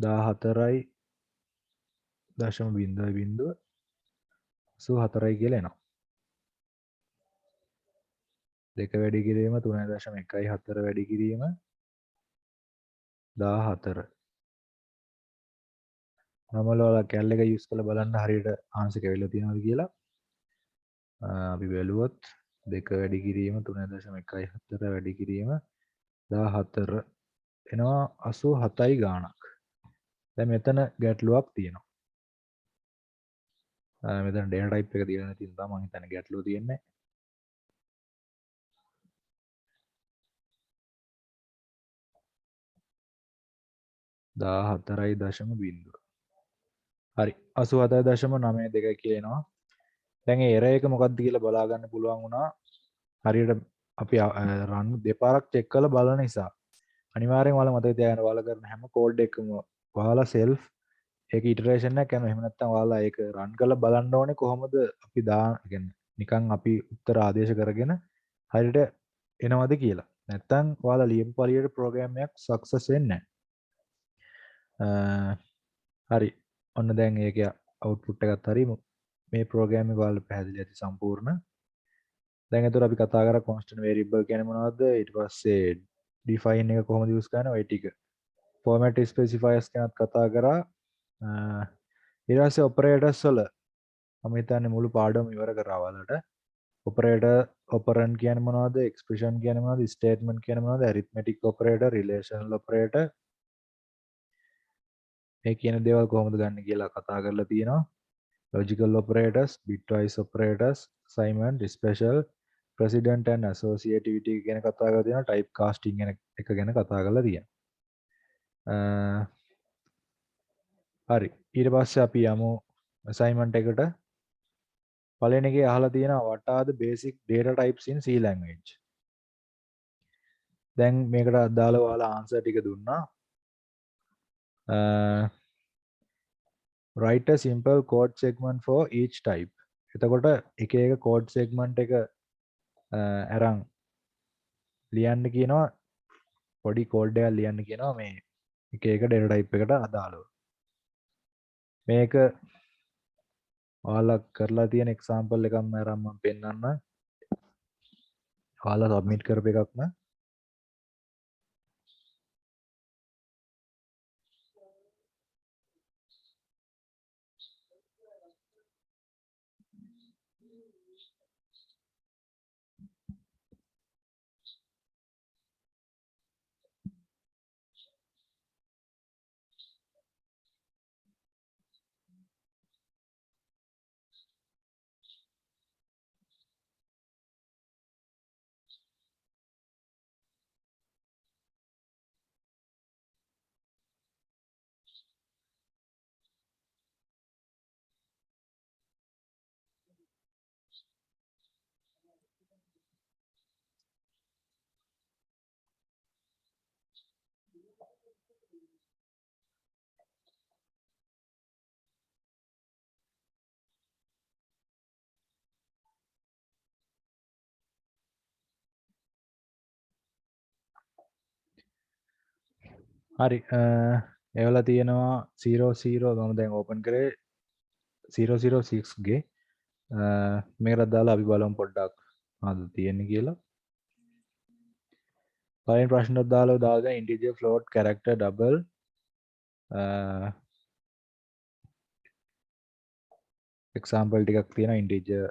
14යි 0.0 84යි කියලා එනවා. දෙක වැඩි කිරීම 3.14 වැඩි කිරීම 14. normal ඔයාලා කැල් එක යූස් කරලා බලන්න හරියට ආන්සර් එක වෙලා තියෙනවද කියලා. අපි බැලුවොත් දෙක වැඩි කිරීම 3.14 වැඩි කිරීම 14 එනවා 87යි ගාණක්. දැන් මෙතන ගැටලුවක් තියෙනවා. මෙතන ඩේටා ටයිප් එක දීලා නැති නිසා මම හිතන්නේ ගැටලුව තියෙන්නේ. දාහතරයි දශම බින්දුව. හරි 87.92 කියනවා. දැන් ඒ එරර් එක මොකක්ද කියලා බලා ගන්න පුළුවන් වුණා. හරියට අපි රන් දෙපාරක් චෙක් කරලා බලන නිසා අනිවාර්යෙන් ඔයාලා මතක තියාගන්න ඔයාලා කරන හැම කෝඩ් එකකම ඔයාලා self ඒක ඉටරේෂන් එකක් කරනවා. එහෙම නැත්නම් ඔයාලා ඒක රන් කරලා බලන්න ඕනේ කොහොමද අපි කියන්නේ නිකන් අපි උත්තර ආදේශ කරගෙන හරියට එනවද කියලා. නැත්නම් ඔයාලා ලියපු පළියට ප්‍රෝග්‍රෑම් එකක් සක්සස් වෙන්නේ නැහැ. හරි. ඔන්න දැන් ඒකේ අවුට්පුට් එකත් හරි මේ ප්‍රෝග්‍රෑම් එක ඔයාලා පැහැදිලි ඇති සම්පූර්ණ. දැන් එතකොට අපි කතා කරා constant variable කියන්නේ මොනවද? ඊට පස්සේ define එක කොහොමද use කරන්නේ ඔය ටික. format specifiers ගැනත් කතා කරා. ඊට පස්සේ operators වල මම හිතන්නේ මුළු පාඩම ඉවර කරා ඔයාලට. operator operand කියන්නේ මොනවද? expression කියන්නේ මොනවද? statement කියන්නේ මොනවද? arithmetic operator, relational operator මේ කියන දේවල් කොහොමද ගන්න කියලා කතා කරලා තියෙනවා. logical operators, bitwise operators, assignment, special, precedent and associativity ගැන කතා කරලා තියෙනවා. type casting ගැන එක ගැන කතා කරලා තියෙනවා. හරි. ඊට පස්සේ අපි යමු assignment එකට. පළවෙනි එකේ අහලා තියෙනවා what are the basic data types in C language. දැන් මේකට අදාළව ඔයාලා ආන්සර් ටික දුන්නා. write a simple code segment for each type. එතකොට එක එක code segment එක අරන් ලියන්න කියනවා. පොඩි කෝඩ් එකක් ලියන්න කියනවා මේ එක එක data type එකට අදාළව. මේක ඔයාලා කරලා තියෙන example එකක් මම අරන් මම පෙන්නන්න. ඔයාලා submit කරපු එකක්ම හරි ඒවල තියෙනවා 00 මම දැන් ඕපන් කරේ 006 ගේ මේකට දාලා අපි බලමු පොඩ්ඩක් මොනවද තියෙන්නේ කියලා. පළවෙනි ප්‍රශ්නට දාලා integer float character double example ටිකක් තියෙනවා ඉන්ටිජර්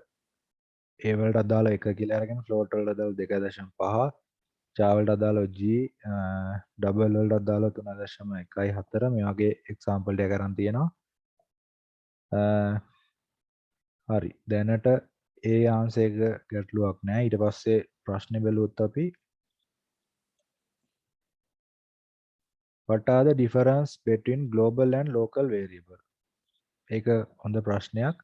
a වලට අදාළ 1 කියලා අරගෙන ෆ්ලෝට් වලට අදාළ 2.5 char වලට අදාළ g ඩබල් වලට අදාළ 3.14 මේ වගේ එක්සාම්පල් ටිකක් අරන් තියෙනවා හරි දැනට ඒ ආන්සර් එක ගැටලුවක් නෑ ඊට පස්සේ ප්‍රශ්නේ බැලුවොත් අපි what are the difference between global and local variable ඒක හොඳ ප්‍රශ්නයක්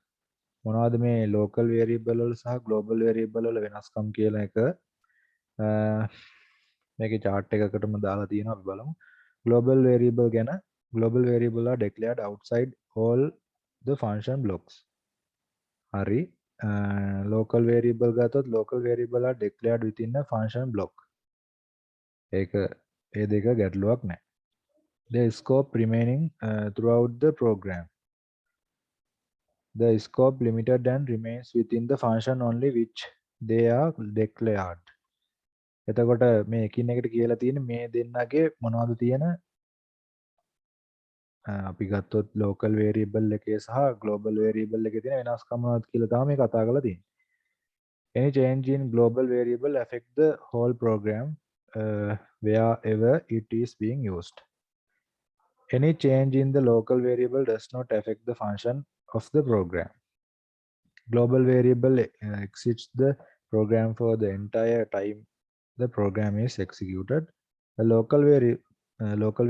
මොනවද මේ local variable වල සහ global variable වල වෙනස්කම් කියලා එක මේකේ chart එකකටම දාලා තියෙනවා අපි බලමු global variable ගැන global variable are declared outside all the function blocks හරි local variable ගත්තොත් local variable are declared within a function block ඒක ඒ දෙක ගැටලුවක් නැහැ the scope remaining throughout the program the scope limited and remains within the function only which they are declared එතකොට මේ එකින් එකට කියලා තියෙන මේ දෙන්නගේ මොනවද තියෙන අපි ගත්තොත් local variable එකේ සහ global variable එකේ තියෙන වෙනස්කම් මොනවද කියලා තමයි මේ කතා කරලා තියෙන්නේ. Any change in global variable affect the whole program wherever it is being used. Any change in the local variable does not affect the function of the program. Global variable exits the program for the entire time the program is executed. A local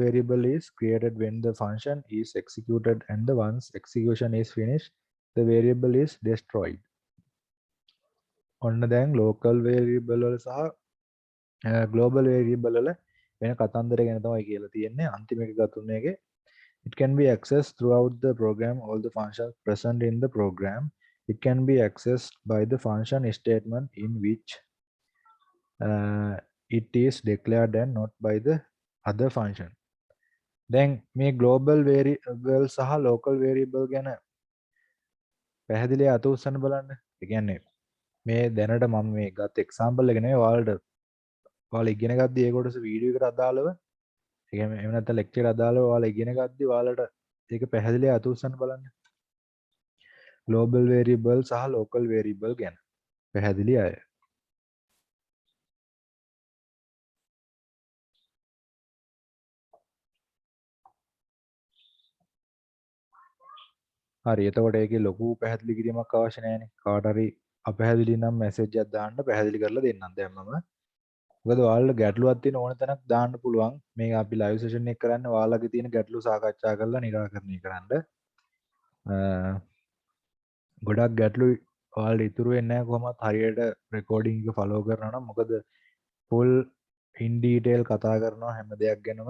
variable is created when the function is executed and the once execution is finished, the variable is destroyed. ඔන්න දැන් local variable වල සහ global variable වල වෙන කතන්දර ගැන තමයි කියලා තියෙන්නේ. අන්තිම එක ගතුන එකේ it can be accessed throughout the program all the functions present in the program. It can be accessed by the function statement in which it is declared and not by the other function. දැන් මේ global variable සහ local variable ගැන පැහැදිලි අත උස්සන්න බලන්න. ඒ කියන්නේ මේ දැනට මම මේ ගත් එක්සැම්පල් එක නෙවෙයි ඔයාලා ඉගෙන ගද්දි ඒ කොටස වීඩියෝ එකට අදාළව ඒ කියන්නේ එහෙම නැත්නම් ලෙක්චර් එකට අදාළව ඔයාලා ඉගෙන ගද්දි ඔයාලට ඒක පැහැදිලි අත උස්සන්න බලන්න. global variable සහ local variable ගැන පැහැදිලි අය. හරි එතකොට ඒකේ ලොකු පැහැදිලි කිරීමක් අවශ්‍ය නැහැනේ. කාට හරි අපැහැදිලි නම් මැසේජ් එකක් දාන්න පැහැදිලි කරලා දෙන්නම් දැන් මම. මොකද ඔයාලට ගැටලුවක් තියෙන ඕන තැනක් දාන්න පුළුවන්. මේක අපි ලයිව් සෙෂන් එක කරන්නේ ඔයාලගේ තියෙන ගැටලු සාකච්ඡා කරලා නිරාකරණය කරන්න. ගොඩක් ගැටලු ඔයාලට ඉතුරු වෙන්නේ නැහැ කොහොමත් හරියට රෙකෝඩින් එක ෆලෝ කරනවා නම් මොකද ෆුල් ඉන් ඩීටේල් කතා කරනවා හැම දෙයක් ගැනම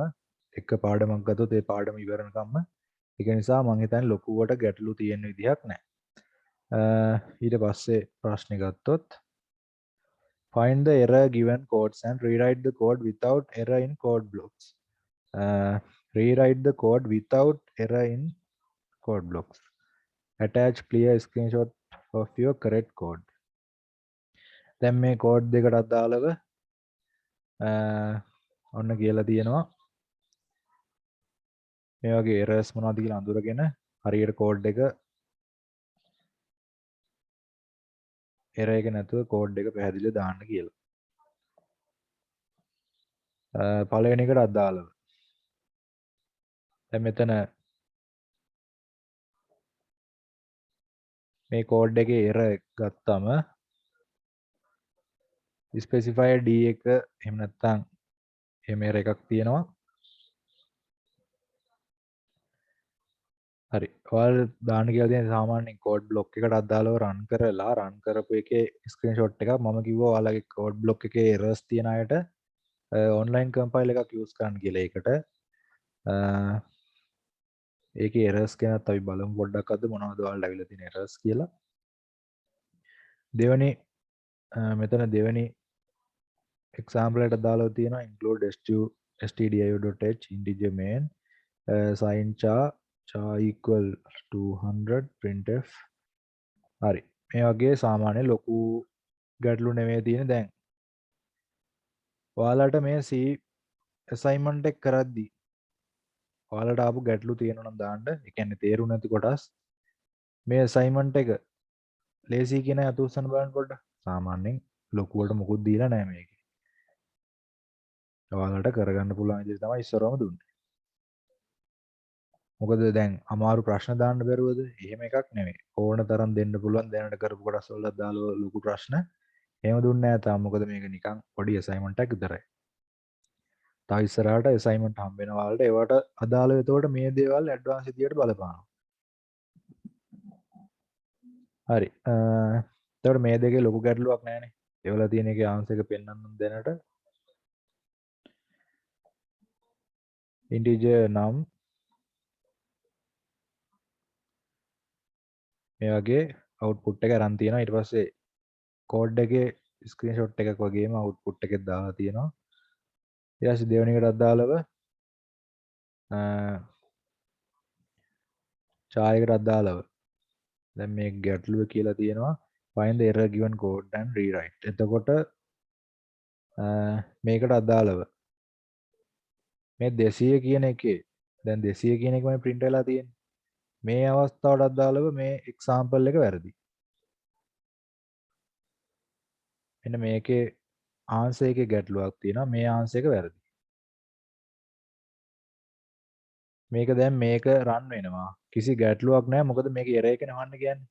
එක පාඩමක් ගත්තොත් ඒ පාඩම ඉවරනකම්ම ඒක නිසා මම හිතන්නේ ලොකුවට ගැටලු තියෙන විදිහක් නැහැ. ඊට පස්සේ ප්‍රශ්නේ ගත්තොත් find the error given codes and rewrite the code without error in code blocks. Rewrite the code without error in code blocks. Attach clear screenshot of your correct code. දැන් මේ කෝඩ් දෙකට අදාළව ඔන්න කියලා තියෙනවා මේ වගේ errors මොනවද කියලා අඳුරගෙන හරියට කෝඩ් එක error එක නැතුව කෝඩ් එක පැහැදිලිව දාන්න කියලා. පළවෙනි එකට අදාළව දැන් මෙතන මේ කෝඩ් එකේ error ගත්තම specifier d එක එහෙම නැත්නම් එහෙම error එකක් තියෙනවා. හරි. ඔයාලා දාන්න කියලා තියෙන සාමාන්‍යයෙන් කෝඩ් බ්ලොක් එකට අදාළව රන් කරලා රන් කරපු එකේ ස්ක්‍රීන්ෂොට් එකක් මම කිව්වා ඔයාලගේ කෝඩ් බ්ලොක් එකේ errors තියෙන අයට online compile එකක් use කරන්න කියලා. ඒකට ඒකේ errors ගැනත් අපි බලමු පොඩ්ඩක් අද මොනවද ඔයාලට අවිලා තියෙන errors කියලා. දෙවෙනි මෙතන දෙවෙනි example එකට දාලා තියෙනවා include stdio.h integer main sign char equal to 100 printf. හරි මේ වගේ සාමාන්‍ය ලොකු ගැටලු නෙමෙයි තියෙන. දැන් ඔයාලට මේ C assignment එක කරද්දී ඔයාලට ආපු ගැටලු තියෙනවා නම් දාන්න. ඒ කියන්නේ තේරුම් නැති කොටස් මේ අසයින්මන්ට් එක ලේසි කියන අත උස්සන්න බලන්න පොඩ්ඩක්. සාමාන්‍යයෙන් ලොකුවට මුකුත් දීලා නැහැ මේකේ. ඔයාලට කරගන්න පුළුවන් විදිහට තමයි ඉස්සරවම දුන්නේ. මොකද දැන් අමාරු ප්‍රශ්න දාන්න බැරුවද? එහෙම එකක් නෙමෙයි. ඕන තරම් දෙන්න පුළුවන් දැනට කරපු කොටස් වලට දාලා ලොකු ප්‍රශ්න. එහෙම දුන්නේ නැහැ තාම. මොකද මේක නිකන් පොඩි අසයින්මන්ට් එකක් විතරයි. තව ඉස්සරහට අසයින්මන්ට් හම්බ වෙන ඔයාලට ඒවට අදාළව එතකොට මේ දේවල් ඇඩ්වාන්ස් විදියට බලපානවා. හරි. එතකොට මේ දෙකේ ලොකු ගැටලුවක් නැහැනේ. ඒවල තියෙන එකේ ආන්සර් එක පෙන්වන්නම් දැනට. ඉන්ටිජර් නම් මේ වගේ අවුට්පුට් එක අරන් තියෙනවා. ඊට පස්සේ කෝඩ් එකේ ස්ක්‍රීන්ෂොට් එකක් වගේම අවුට්පුට් එකෙත් දාලා තියෙනවා. ඊට පස්සේ දෙවෙනි එකට අදාළව ඡායකට අදාළව දැන් මේ ගැටලුව කියලා තියෙනවා find the error given code and rewrite. එතකොට මේකට අදාළව මේ 200 කියන එකේ දැන් 200 කියන එකමයි print වෙලා තියෙන්නේ. මේ අවස්ථාවට අදාළව මේ example එක වැරදි. මෙන්න මේකේ answer එකේ ගැටලුවක් තියෙනවා. මේ answer එක වැරදි. මේක දැන් මේක run වෙනවා. කිසි ගැටලුවක් නැහැ. මොකද මේක error එක නෙවන්න කියන්නේ.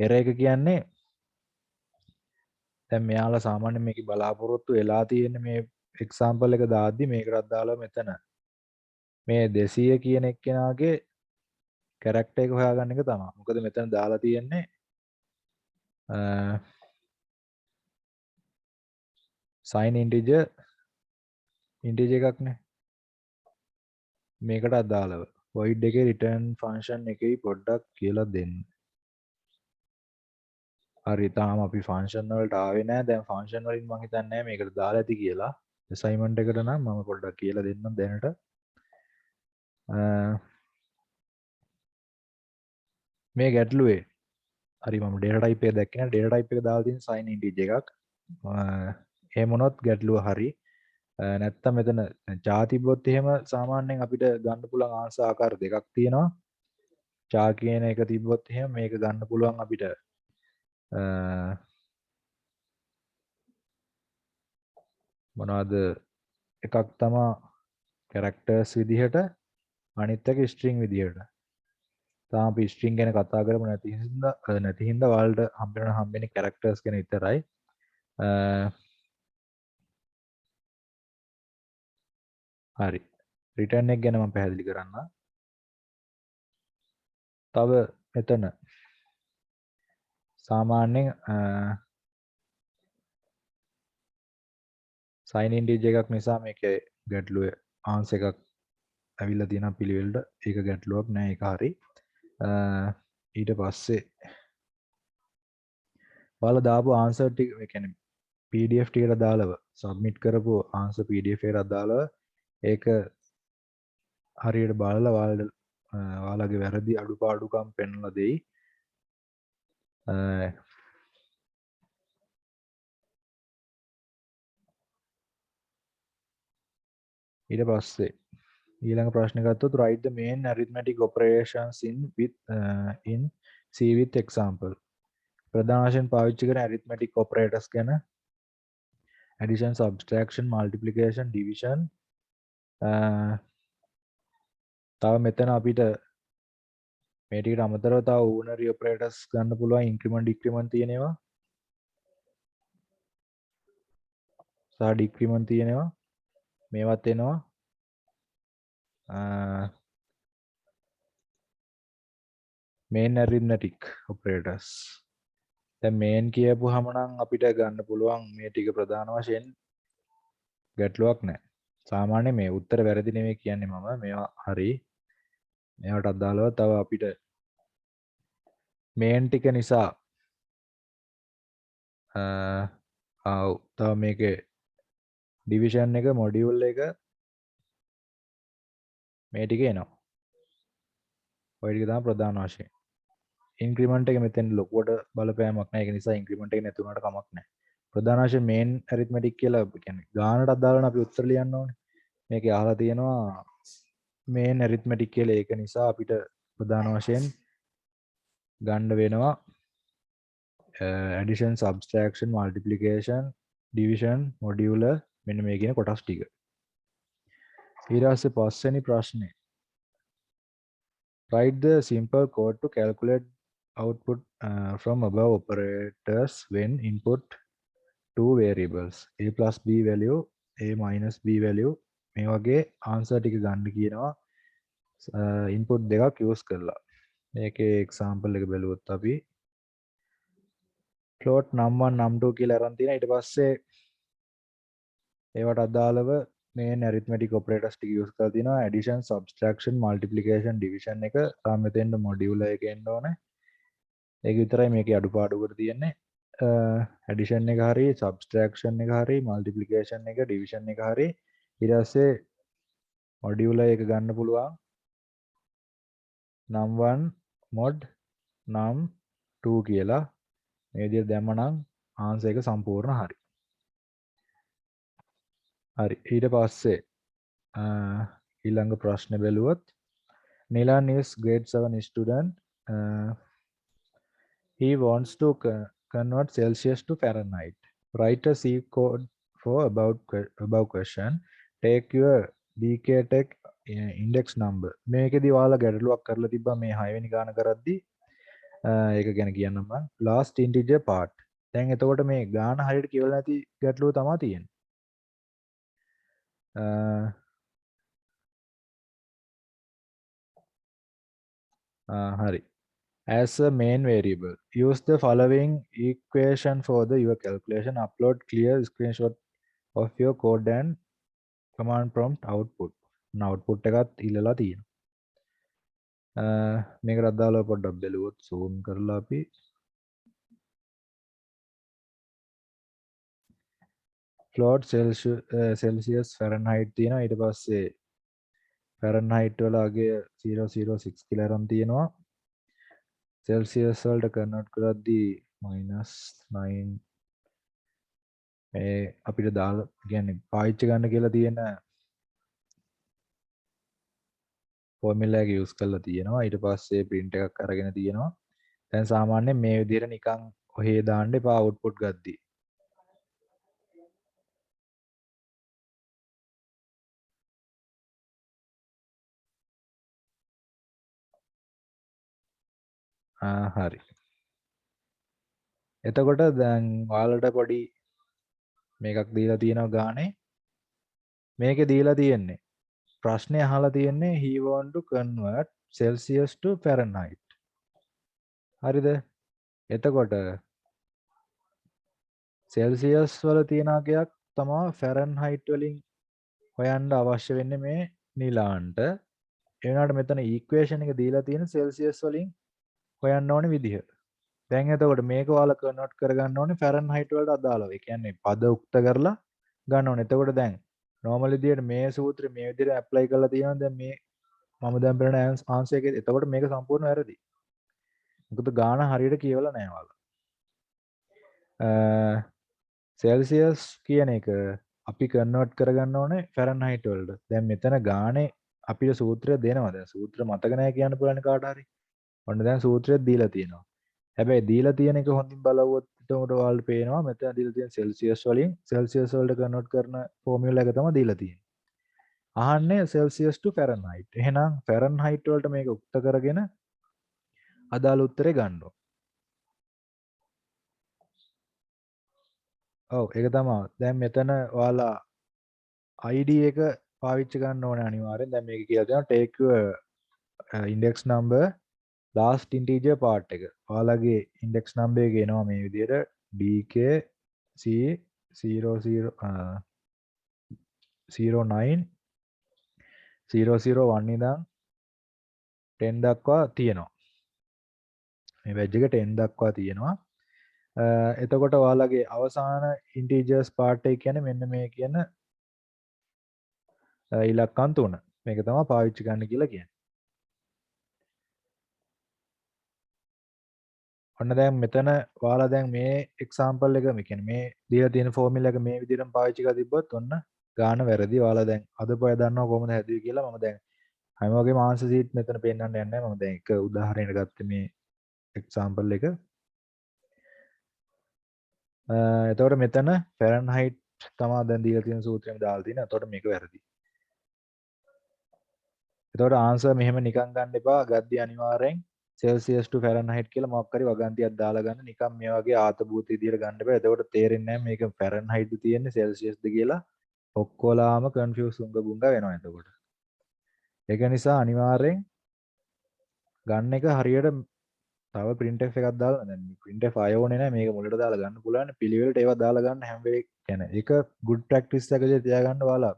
error එක කියන්නේ දැන් මෙයාලා සාමාන්‍යයෙන් මේක බලාපොරොත්තු වෙලා තියෙන්නේ මේ example එක දාද්දි මේකට අදාළව මෙතන මේ 200 කියන එක්කෙනාගේ කැරක්ටර් එක හොයාගන්න එක තමයි. මොකද මෙතන දාලා තියෙන්නේ sign integer එකක්නේ. මේකට අදාළව void එකේ return function එකේ පොඩ්ඩක් කියලා දෙන්න. හරි තාම අපි function වලට ආවේ නැහැ. දැන් function වලින් මම හිතන්නේ නැහැ මේකට දාලා ඇති කියලා. assignment එකට නම් මම පොඩ්ඩක් කියලා දෙන්නම් දැනට. මේ ගැටලුවේ හරි මම data type එක දැක්කේ නැහැ. data type එක දාලා තියෙන sign integer එකක්. එහෙම වුණොත් ගැටලුව හරි. නැත්තම් මෙතන char තිබ්බොත් එහෙම සාමාන්‍යයෙන් අපිට ගන්න පුළුවන් answer ආකාර දෙකක් තියෙනවා. char කියන එක තිබ්බොත් එහෙම මේක ගන්න පුළුවන් අපිට මොනවද එකක් තමා characters විදිහට අනිත් එක string විදිහට. තාම අපි string ගැන කතා කරමු නැති හින්දා ඔයාලට හම්බෙන්නේ characters ගැන විතරයි. හරි. return එක ගැන මම පැහැදිලි කරන්න. තව මෙතන සාමාන්‍යයෙන් sign integer එකක් නිසා මේකේ ගැටලුව answer එකක් ඇවිල්ලා තියෙනවා පිළිවෙලට. ඒක ගැටලුවක් නෑ. ඒක හරි. ඊට පස්සේ ඔයාලා දාපු answer ටික ඒ කියන්නේ PDF ටිකට දාලව submit කරපු answer PDF එකට දාලව ඒක හරියට බලලා ඔයාලගේ වැරදි අඩුපාඩුකම් පෙන්වලා දෙයි. ඊට පස්සේ ඊළඟ ප්‍රශ්න ගත්තොත් write the main arithmetic operations in C with example. ප්‍රධාන වශයෙන් පාවිච්චි කරන arithmetic operators ගැන addition, subtraction, multiplication, division. තව මෙතන අපිට මේ ටිකට අමතරව තව unary operators ගන්න පුළුවන් increment decrement තියෙනවා. සහ decrement තියෙනවා. මේවත් එනවා. main arithmetic operators. දැන් main කියපුවාම නම් අපිට ගන්න පුළුවන් මේ ටික ප්‍රධාන වශයෙන් ගැටලුවක් නැහැ. සාමාන්‍ය මේ උත්තර වැරදි නෙමෙයි කියන්නේ මම. මේවා හරි. මේවට අදාළව තව අපිට main ටික නිසා තව මේකේ division එක module එක මේ ටික එනවා. ඔය ටික තමයි ප්‍රධාන වශයෙන්. increment එක මෙතෙන් ලොකුවට බලපෑමක් නැහැ. ඒක නිසා increment එක නැති වුණාට කමක් නැහැ. ප්‍රධාන වශයෙන් main arithmetic කියලා කියන්නේ ගානට අදාළව අපි උත්තර ලියන්න ඕනේ. මේකේ අහලා තියෙනවා main arithmetic කියලා ඒක නිසා අපිට ප්‍රධාන වශයෙන් ගන්න වෙනවා addition subtraction multiplication division modular මෙන්න මේ කියන කොටස් ටික. ඊට පස්සේ පස්වෙනි ප්‍රශ්නේ write the simple code to calculate output from above operators when input two variables a plus b value a minus b value මේ වගේ answer ටික ගන්න කියනවා input දෙකක් use කරලා. මේකේ example එක බලුවොත් අපි float num1 num2 කියලා අරන් තියෙනවා. ඊට පස්සේ ඒවට අදාළව main arithmetic operators ටික use කරලා තියෙනවා. addition subtraction multiplication division එක සාමෙතෙන්ද modular එක එන්න ඕනේ. ඒක විතරයි මේකේ අඩුපාඩුකට තියෙන්නේ. addition එක හරි subtraction එක හරි multiplication එක division එක හරි ඊට පස්සේ modular එක ගන්න පුළුවන් num1 mod num2 කියලා මේ විදිහට දැම්මනම් answer එක සම්පූර්ණ හරි. හරි ඊට පස්සේ ඊළඟ ප්‍රශ්නේ බැලුවොත් Nilan is grade 7 student. He wants to convert Celsius to Fahrenheit. Write a C code for above question. Take your BK Tech index number. මේකෙදි ඔයාලා ගැටලුවක් කරලා තිබ්බා මේ 6 වෙනි ගාන කරද්දි ඒක ගැන කියන්නම් මම. last integer part. දැන් එතකොට මේ ගාන හරියට කියවලා නැති ගැටලුව තමයි තියෙන්නේ. Hari. As a main variable, use the following equation for your calculation. Upload clear screenshot of your code and command prompt output. Output එකත් ඉල්ලලා තියෙනවා. මේකට අදාළව පොඩ්ඩක් බලුවොත් zoom කරලා අපි float Celsius Fahrenheit තියෙනවා. ඊට පස්සේ Fahrenheit වල අගය 006 කියලා අරන් තියෙනවා. Celsius වලට convert කරද්දී -9 මේ අපිට දාලා කියන්නේ පාවිච්චි ගන්න කියලා තියෙන ෆෝමියුලා එක යූස් කරලා තියෙනවා. ඊට පස්සේ print එකක් අරගෙන තියෙනවා. දැන් සාමාන්‍යයෙන් මේ විදිහට නිකන් ඔහේ දාන්න එපා output ගද්දී. හරි. එතකොට දැන් ඔයාලට පොඩි මේකක් දීලා තියෙනවා ගානේ. මේකේ දීලා තියෙන්නේ ප්‍රශ්නේ අහලා තියෙන්නේ he want to convert Celsius to Fahrenheit. හරිද? එතකොට Celsius වල තියෙන අගයක් තමයි Fahrenheit වලින් හොයන්න අවශ්‍ය වෙන්නේ මේ නිලාන්ට. ඒ වුණාට මෙතන equation එක දීලා තියෙන Celsius වලින් හොයන්න ඕනේ විදිහ. දැන් එතකොට මේක ඔයාලා කන්වර්ට් කරගන්න ඕනේ Fahrenheit වලට අදාළව. ඒ කියන්නේ පද උක්ත කරලා ගන්න ඕනේ. එතකොට දැන් normal විදියට මේ සූත්‍රය මේ විදියට ඇප්ලයි කරලා තියෙනවා. දැන් මේ මම දැන් බලන ආන්සර් එකේ එතකොට මේක සම්පූර්ණ වැරදි. මොකද ගාන හරියට කියවලා නැහැ ඔයාලා. Celsius කියන එක අපි කන්වර්ට් කරගන්න ඕනේ Fahrenheit වලට. දැන් මෙතන ගානේ අපිට සූත්‍රය දෙනවා. දැන් සූත්‍ර මතක නැහැ කියන්න පුළුවන් කාට හරි. ඔන්න දැන් සූත්‍රයක් දීලා තියෙනවා. හැබැයි දීලා තියෙන එක හොඳින් බලවුවොත් එතකොට ඔයාලට පේනවා මෙතන දීලා තියෙන Celsius වලින් Celsius වලට කන්වර්ට් කරන ෆෝමියුලා එක තමයි දීලා තියෙන්නේ. අහන්නේ Celsius to Fahrenheit. එහෙනම් Fahrenheit වලට මේක උක්ත කරගෙන අදාළ උත්තරේ ගන්න ඕන. ඔව් ඒක තමයි. දැන් මෙතන ඔයාලා ID එක පාවිච්චි ගන්න ඕනේ අනිවාර්යෙන්. දැන් මේක කියලා තියෙනවා take your index number last integer part එක. ඔයාලගේ index number එක එනවා මේ විදිහට DK C00 09 001 ඉඳන් 10 දක්වා තියෙනවා. මේ badge එක 10 දක්වා තියෙනවා. එතකොට ඔයාලගේ අවසාන integers part එක කියන්නේ මෙන්න මේ කියන ඉලක්කම් 3. මේක තමයි පාවිච්චි ගන්න කියලා කියන්නේ. ඔන්න දැන් මෙතන ඔයාලා දැන් මේ එක්සැම්පල් එක මේ කියන්නේ මේ දීලා තියෙන ෆෝමියුලා එක මේ විදිහටම පාවිච්චි කරලා තිබ්බොත් ඔන්න ගාන වැරදි. ඔයාලා දැන් අදපොය දන්නවා කොහොමද හැදුවේ කියලා. මම දැන් හැම වගේම ආන්සර් සීට් මෙතන පෙන්නන්න යන්නේ නැහැ. මම දැන් එක උදාහරණයක් ගත්තේ මේ එක්සැම්පල් එක. එතකොට මෙතන ෆැරන්හයිට් තමයි දැන් දීලා තියෙන සූත්‍රයෙන් දාලා තියෙන්නේ. එතකොට මේක වැරදි. එතකොට ආන්සර් මෙහෙම නිකන් ගන්න එපා. ගද්දි අනිවාර්යෙන් සෙල්සියස් ටු ෆැරන්හයිට් කියලා මොකක් හරි වගන්තියක් දාලා ගන්න. නිකන් මේ වගේ ආතභූත විදියට ගන්න එපා. එතකොට තේරෙන්නේ නැහැ මේක ෆැරන්හයිට්ද තියෙන්නේ සෙල්සියස්ද කියලා. ඔක්කොලාම කන්ෆියුස් උංග බුංග වෙනවා එතකොට. ඒක නිසා අනිවාර්යෙන් ගන්න එක හරියට තව printf එකක් දාලා දැන් printf ආයෝනේ නැහැ මේක මුලට දාලා ගන්න පුළුවන් පිළිවෙලට ඒවා දාලා ගන්න හැම වෙලේ කියන්නේ ඒක good practice එකක තියාගන්න ඔයාලා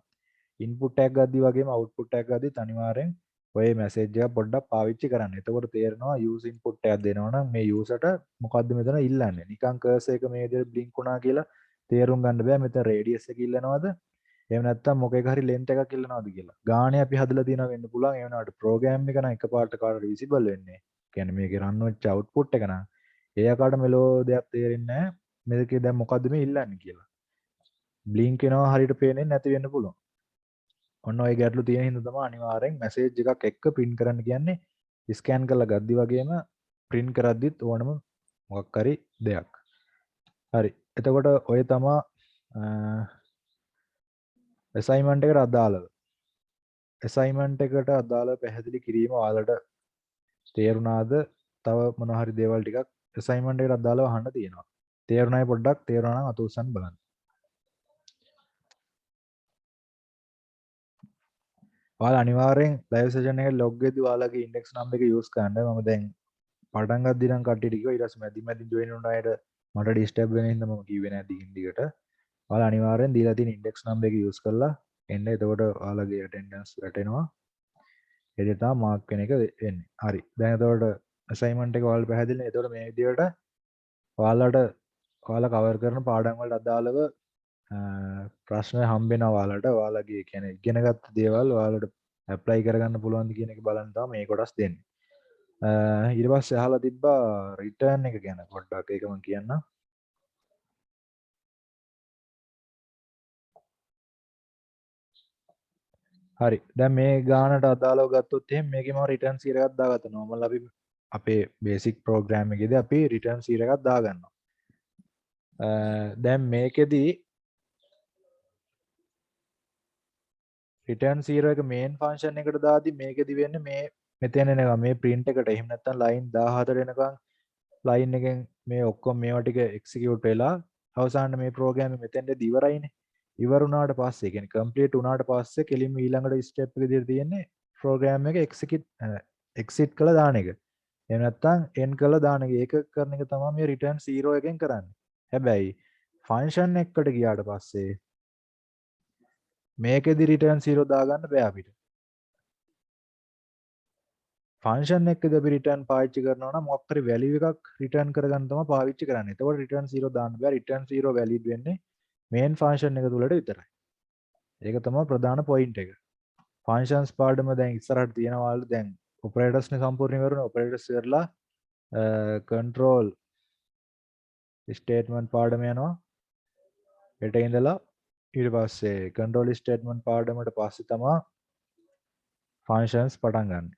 input tag ගද්දි වගේම output tag ගද්දිත් අනිවාර්යෙන් ඔය message එක පොඩ්ඩක් පාවිච්චි කරන්න. එතකොට තේරෙනවා use input tag දෙනවා නම් මේ user ට මොකද්ද මෙතන ඉල්ලන්නේ. නිකන් cursor එක මේ විදිහට blink වුණා කියලා තේරුම් ගන්න බෑ මෙතන radius එක ඉල්ලනවද එහෙම නැත්නම් මොකේක හරි length එකක් ඉල්ලනවද කියලා. ගානේ අපි හදලා තියෙනවා වෙන්න පුළුවන්. ඒ වුණාට program එක නම් එකපාරට කාට visible වෙන්නේ. කියන්නේ මේකේ run වෙච්ච output එක නම් ඒ ආකාරයට මෙලෝ දෙයක් තේරෙන්නේ නැහැ. මේකේ දැන් මොකද්ද මේ ඉල්ලන්නේ කියලා. blink වෙනවා හරියට පේන්නේ නැති වෙන්න පුළුවන්. ඔන්න ඔය ගැටලු තියෙන හින්දා තමයි අනිවාර්යෙන් මැසේජ් එකක් එක්ක print කරන්න කියන්නේ. ස්කෑන් කරලා ගද්දි වගේම print කරද්දිත් ඕනම මොකක් හරි දෙයක්. හරි. එතකොට ඔය තමයි assignment එකට අදාළව. assignment එකට අදාළව පැහැදිලි කිරීම ඔයාලට තේරුණාද? තව මොන හරි දේවල් ටිකක් assignment එකට අදාළව අහන්න තියෙනවා. තේරුණායි පොඩ්ඩක් තේරුණා නම් අත උස්සන්න බලන්න. ඔයාලා අනිවාර්යෙන් live session එකට log වෙද්දී ඔයාලගේ index number එක use කරන්න. මම දැන් පටන් ගද්දි නම් කට්ටියට කිව්වා ඊට පස්සේ මැදි join වුණ අයට මට disturb වෙන හින්දා මම කිව්වේ නෑ දිගින් දිගට. ඔයාලා අනිවාර්යෙන් දීලා තියෙන index number එක use කරලා එන්න. එතකොට ඔයාලගේ attendance වැටෙනවා. ඒ දේ තමයි mark වෙන එක වෙන්නේ. හරි. දැන් එතකොට assignment එක ඔයාලට පැහැදිලි නේ. එතකොට මේ විදිහට ඔයාලා cover කරන පාඩම් වලට අදාළව ප්‍රශ්න හම්බෙනවා ඔයාලට. ඔයාලගේ කියන්නේ ඉගෙනගත්ත දේවල් ඔයාලට apply කරගන්න පුළුවන්ද කියන එක බලන්න තමයි මේ කොටස් දෙන්නේ. ඊට පස්සේ අහලා තිබ්බා return එක ගැන පොඩ්ඩක් ඒක මම කියන්නම්. හරි. දැන් මේ ගානට අදාළව ගත්තොත් එහෙනම් මේකේ මම return සීර එකක් දාගත්තා. normal අපි අපේ basic program එකේදී අපි return සීර එකක් දාගන්නවා. දැන් මේකෙදී return 0 එක main function එකට දාද්දි මේකෙදි වෙන්නේ මේ මෙතන එනවා මේ print එකට. එහෙම නැත්නම් line 14 එනකන් line එකෙන් මේ ඔක්කොම මේවා ටික execute වෙලා අවසානයේ මේ program එක මෙතෙන්ට ඉවරයිනේ. ඉවර වුණාට පස්සේ කියන්නේ complete වුණාට පස්සේ කෙලින්ම ඊළඟට step එක විදිහට තියෙන්නේ program එක exit කළා දාන එක. එහෙම නැත්නම් end කළා දාන එක. ඒක කරන එක තමයි මේ return 0 එකෙන් කරන්නේ. හැබැයි function එකකට ගියාට පස්සේ මේකෙදි return 0 දාගන්න බෑ අපිට. ෆන්ක්ෂන් එකකදී අපි return පාවිච්චි කරනවා නම් මොකක් හරි value එකක් return කරගන්න තමයි පාවිච්චි කරන්නේ. එතකොට return 0 දාන්න බෑ. return 0 valid වෙන්නේ main function එක තුලට විතරයි. ඒක තමයි ප්‍රධාන point එක. functions පාඩම දැන් ඉස්සරහට තියෙනවා දැන් operators නේ සම්පූර්ණ කරන operators කරලා control statement පාඩම යනවා. හෙට ඉඳලා ඊට පස්සේ control statement පාඩමට පස්සේ තමයි functions පටන් ගන්න.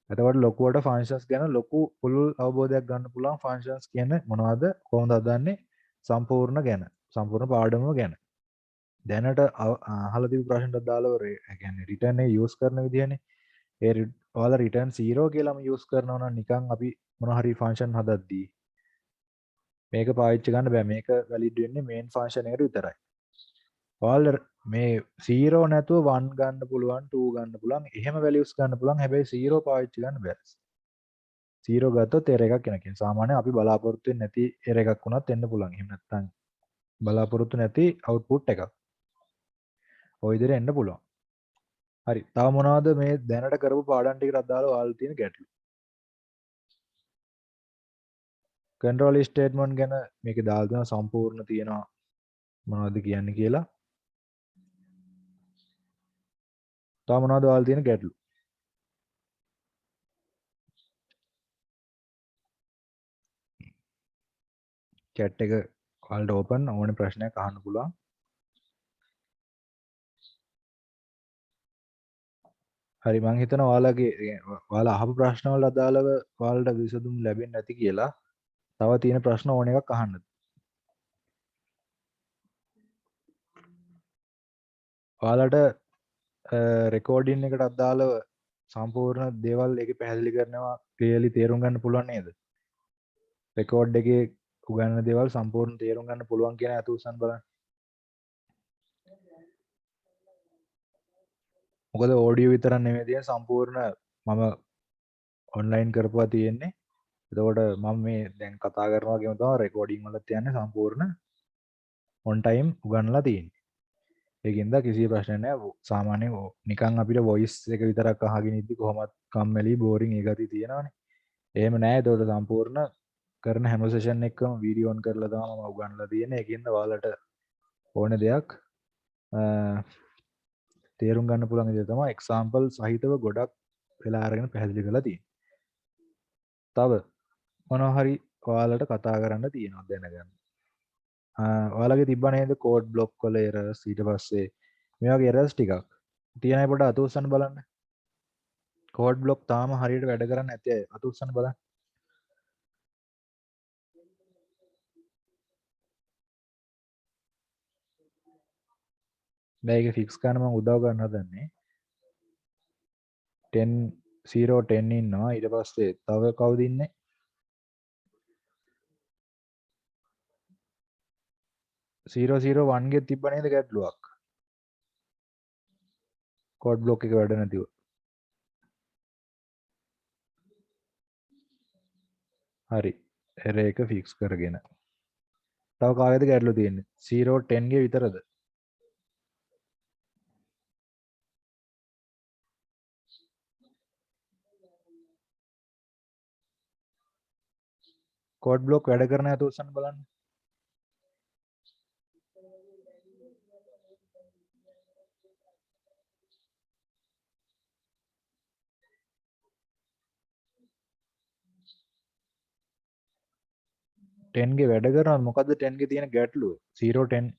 එතකොට ලොකුවට functions ගැන ලොකු පුළුල් අවබෝධයක් ගන්න පුළුවන් functions කියන්නේ මොනවද කොහොමද හදන්නේ සම්පූර්ණ ගැන සම්පූර්ණ පාඩමම ගැන දැනට අහලා තිබු ප්‍රශ්නට අදාළව කියන්නේ return එක use කරන විදිහනේ ඒ ඔයාලා return 0 කියලාම use කරනවා නම් නිකන් අපි මොන හරි function හදද්දී මේක පාවිච්චි ගන්න බෑ මේක valid වෙන්නේ main function එකට විතරයි ඔයාලා මේ 0 නැතුව 1 ගන්න පුළුවන් 2 ගන්න පුළුවන් එහෙම values ගන්න පුළුවන් හැබැයි 0 පාවිච්චි ගන්න බෑ 0 ගත්තොත් error එකක් එනවා කියන්නේ සාමාන්‍යයෙන් අපි බලාපොරොත්තු වෙන්නේ නැති error එකක් වුණත් එන්න පුළුවන් එහෙම නැත්නම් බලාපොරොත්තු නැති output එකක් ඔය විදිහට එන්න පුළුවන් හරි තව මොනවද මේ දැනට කරපු පාඩම් ටිකට අදාළව ඔයාලා තියෙන ගැටලු control statement ගැන මේකේ දාලා තියෙන සම්පූර්ණ තියෙනවා මොනවද කියන්නේ කියලා තව මොනවද ඔයාලා තියෙන ගැටලු chat එක ඔයාලට open ඕනේ ප්‍රශ්නයක් අහන්න පුළුවන් හරි මං හිතනවා ඔයාලා අහපු ප්‍රශ්න වලට අදාළව ඔයාලට විසඳුම් ලැබෙන්නේ නැති කියලා. තව තියෙන ප්‍රශ්න ඕන එකක් අහන්න. ඔයාලට රෙකෝඩින් එකට අදාළව සම්පූර්ණ දේවල් ඒකේ පැහැදිලි කරනවා ක්ලියර්ලි තේරුම් ගන්න පුළුවන් නේද? රෙකෝඩ් එකේ උගන්වන දේවල් සම්පූර්ණ තේරුම් ගන්න පුළුවන් කියන අත උස්සන් බලන්න. මොකද ඔඩියෝ විතරක් නෙමෙයි තියෙන සම්පූර්ණ මම ඔන්ලයින් කරපුවා තියෙන්නේ. එතකොට මම මේ දැන් කතා කරනවා කියමු තමයි රෙකෝඩින් වලත් යන්නේ සම්පූර්ණ ඔන් ටයිම් උගන්වලා තියෙන්නේ. ඒකින්ද කිසි ප්‍රශ්නයක් නැහැ. සාමාන්‍යයෙන් නිකන් අපිට වොයිස් එක විතරක් අහගෙන ඉද්දි කොහොමත් කම්මැලි බෝරින් ඒ ගතිය තියෙනවනේ. එහෙම නැහැ. ඒතකොට සම්පූර්ණ කරන හැම සෙෂන් එකකම වීඩියෝ ඔන් කරලා තමයි මම උගන්වලා තියෙන්නේ. ඒකින්ද ඔයාලට ඕන දෙයක් තේරුම් ගන්න පුළුවන් විදිහ තමයි එක්සැම්පල් සහිතව ගොඩක් වෙලා අරගෙන පැහැදිලි කරලා තියෙන්නේ. තව මොනවා හරි ඔයාලට කතා කරන්න තියෙනවා දැනගන්න. ඔයාලගේ තිබ්බ නේද කෝඩ් බ්ලොක් වල එරර්ස් ඊට පස්සේ මේ වගේ එරර්ස් ටිකක් තියෙන අය පොඩ්ඩක් අත උස්සන්න බලන්න. කෝඩ් බ්ලොක් තාම හරියට වැඩ කරන්නේ නැති අය අත උස්සන්න බලන්න. දැන් ඒක ෆික්ස් කරන්න මම උදව් ගන්න හදන්නේ. 10 0 10 ඉන්නවා ඊට පස්සේ තව කවුද ඉන්නේ? 001 ගේ තිබ්බ නේද ගැටලුවක්? කෝඩ් බ්ලොක් එක වැඩ නැතිව. හරි. එරර් එක ෆික්ස් කරගෙන. තව කාගෙද ගැටලු තියෙන්නේ? 0 10 ගේ විතරද? කෝඩ් බ්ලොක් වැඩ කරන අත උස්සන්න බලන්න. ටෙන්ගේ වැඩ කරනවද මොකද්ද ටෙන්ගේ තියෙන ගැටලුව 010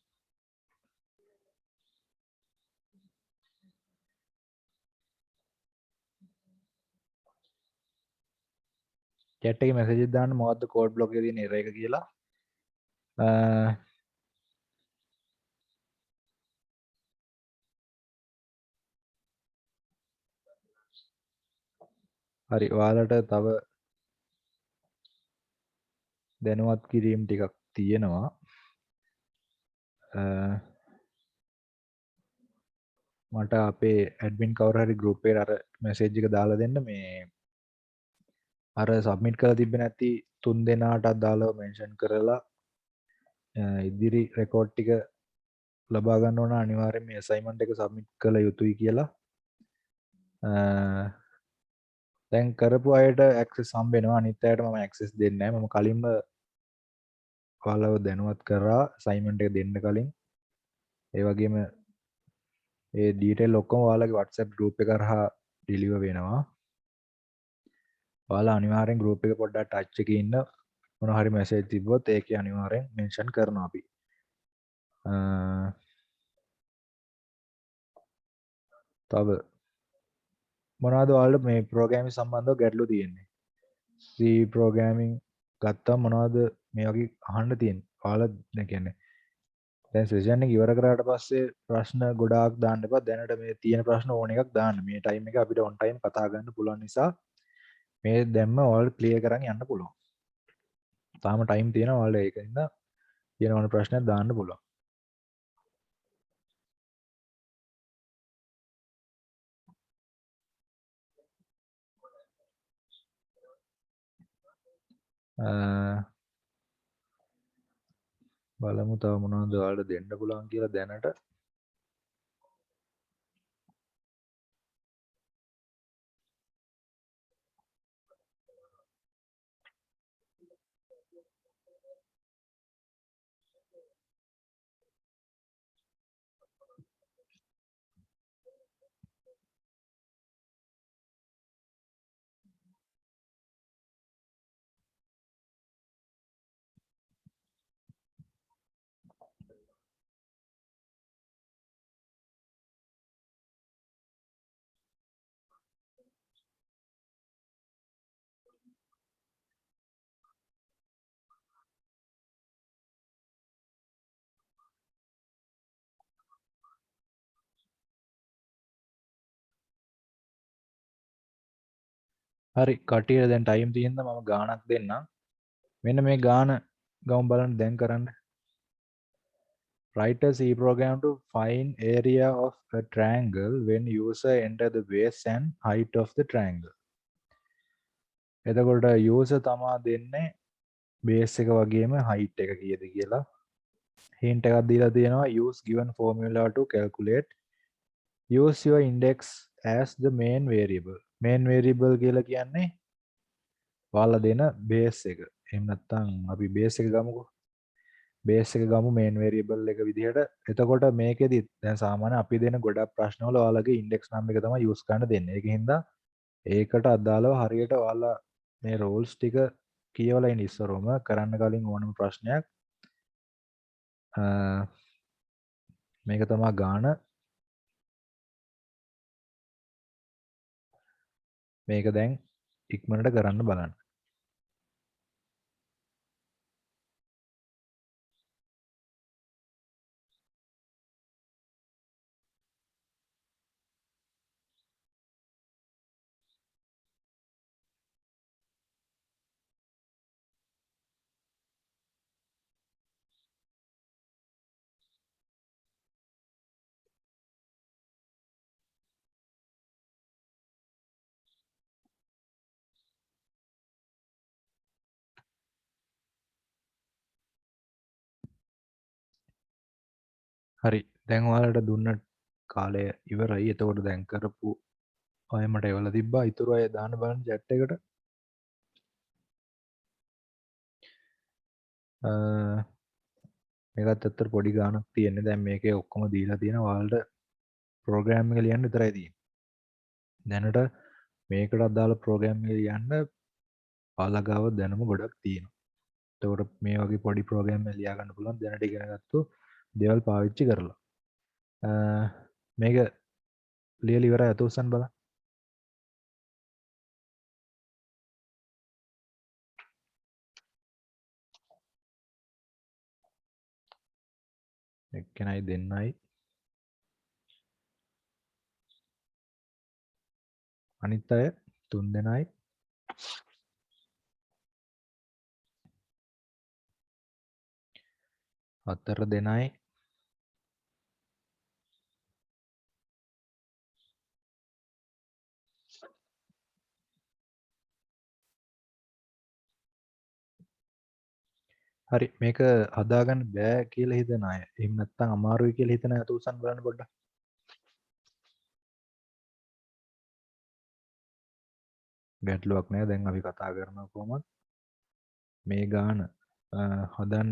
chat එකේ මැසේජ් එකක් දාන්න මොකද්ද කෝඩ් බ්ලොක් එකේ තියෙන එරර් එක කියලා හරි ඔයාලට තව දැනුවත් කිරීම් ටිකක් තියෙනවා මට අපේ ඇඩ්මින් කවුරු හරි ගෲප් එකට අර මැසේජ් එක දාලා දෙන්න මේ අර සබ්මිට් කරලා තිබ්බේ නැති 3 දෙනාට අදාළව මෙන්ෂන් කරලා ඉදිරි රෙකෝඩ් ටික ලබා ගන්න ඕන අනිවාර්යෙන් මේ අසයින්මන්ට් එක සබ්මිට් කළ යුතුයි කියලා දැන් කරපු අයට ඇක්සස් හම්බ වෙනවා අනිත් අයට මම ඇක්සස් දෙන්නේ නැහැ මම කලින්ම ඔයාලව දැනුවත් කරා අසයින්මන්ට් එක දෙන්න කලින් ඒ වගේම ඒ ඩීටේල් ඔක්කොම ඔයාලගේ WhatsApp group එක කරහා ඩිලිවර් වෙනවා ඔයාලා අනිවාර්යෙන් group එක පොඩ්ඩක් ටච් එකේ ඉන්න මොන හරි මැසේජ් තිබ්බොත් ඒකේ අනිවාර්යෙන් මෙන්ෂන් කරනවා අපි තව මොනවද ඔයාලට මේ ප්‍රෝග්‍රෑමින් සම්බන්ධව ගැටලු තියෙන්නේ C ප්‍රෝග්‍රෑමින් ගත්තා මොනවද මේ වගේ අහන්න තියෙන්නේ ඔයාලා දැන් කියන්නේ දැන් සෙෂන් එක ඉවර කරාට පස්සේ ප්‍රශ්න ගොඩාක් දාන්න එපා දැනට මේ තියෙන ප්‍රශ්න ඕන එකක් දාන්න මේ ටයිම් එක අපිට ඔන් ටයිම් කතා කරන්න පුළුවන් නිසා මේ දැම්ම ඔයාලට ක්ලියර් කරන් යන්න පුළුවන් තාම ටයිම් තියෙනවා ඔයාලට ඒකින්ද තියෙන ඕන ප්‍රශ්නයක් දාන්න පුළුවන් බලමු තව මොනවද ඔයාලට දෙන්න පුළුවන් කියලා දැනට හරි කටියට දැන් ටයිම් තියෙනද මම ගානක් දෙන්නම්. මෙන්න මේ ගාන ගමු බලන්න දැන් කරන්න. Write a C program to find area of a triangle when user enter the base and height of the triangle. එතකොට user තමා දෙන්නේ base එක වගේම height එක කීයද කියලා. hint එකක් දීලා තියෙනවා use given formula to calculate. Use your index as the main variable. main variable කියලා කියන්නේ ඔයාලා දෙන base එක. එහෙම නැත්නම් අපි base එක ගමුකෝ. base එක ගමු main variable එක විදිහට. එතකොට මේකෙදි දැන් සාමාන්‍ය අපි දෙන ගොඩක් ප්‍රශ්න වල ඔයාලගේ index නම් එක තමයි use කරන්න දෙන්නේ. ඒකින්ද ඒකට අදාළව හරියට ඔයාලා මේ rules ටික කියවලා ඉන්න ඉස්සරවම කරන්න කලින් ඕනම ප්‍රශ්නයක් මේක තමයි ගාන. මේක දැන් ඉක්මනට කරන්න බලන්න. හරි දැන් ඔයාලට දුන්න කාලය ඉවරයි. එතකොට දැන් කරපු අය මට එවලා තිබ්බා. ඊතුරු අය දාන්න බලන්න chat එකට. මේකත් ඇත්තට පොඩි ගාණක් තියෙන්නේ. දැන් මේකේ ඔක්කොම දීලා තියෙනවා. ඔයාලට ප්‍රෝග්‍රෑම් එක ලියන්න විතරයි තියෙන්නේ. දැනට මේකට අදාළ ප්‍රෝග්‍රෑම් එක ලියන්න ඔයාලා ගාව දැනුම ගොඩක් තියෙනවා. එතකොට මේ වගේ පොඩි ප්‍රෝග්‍රෑම් එක ලියා ගන්න පුළුවන් දැනට ඉගෙනගත්තු දේවල් පාවිච්චි කරලා. මේක ලියලා ඉවරයි අත උස්සන්න බලන්න. එක්කෙනයි දෙන්නයි අනිත් අය 3 දෙනයි හතර දෙනයි හරි මේක හදාගන්න බෑ කියලා හිතන අය. එහෙම නැත්නම් අමාරුයි කියලා හිතන අය අත උස්සන්න බලන්න පොඩ්ඩක්. ගැටලුවක් නෑ. දැන් අපි කතා කරනවා කොහොමද මේ ගාන හදන්න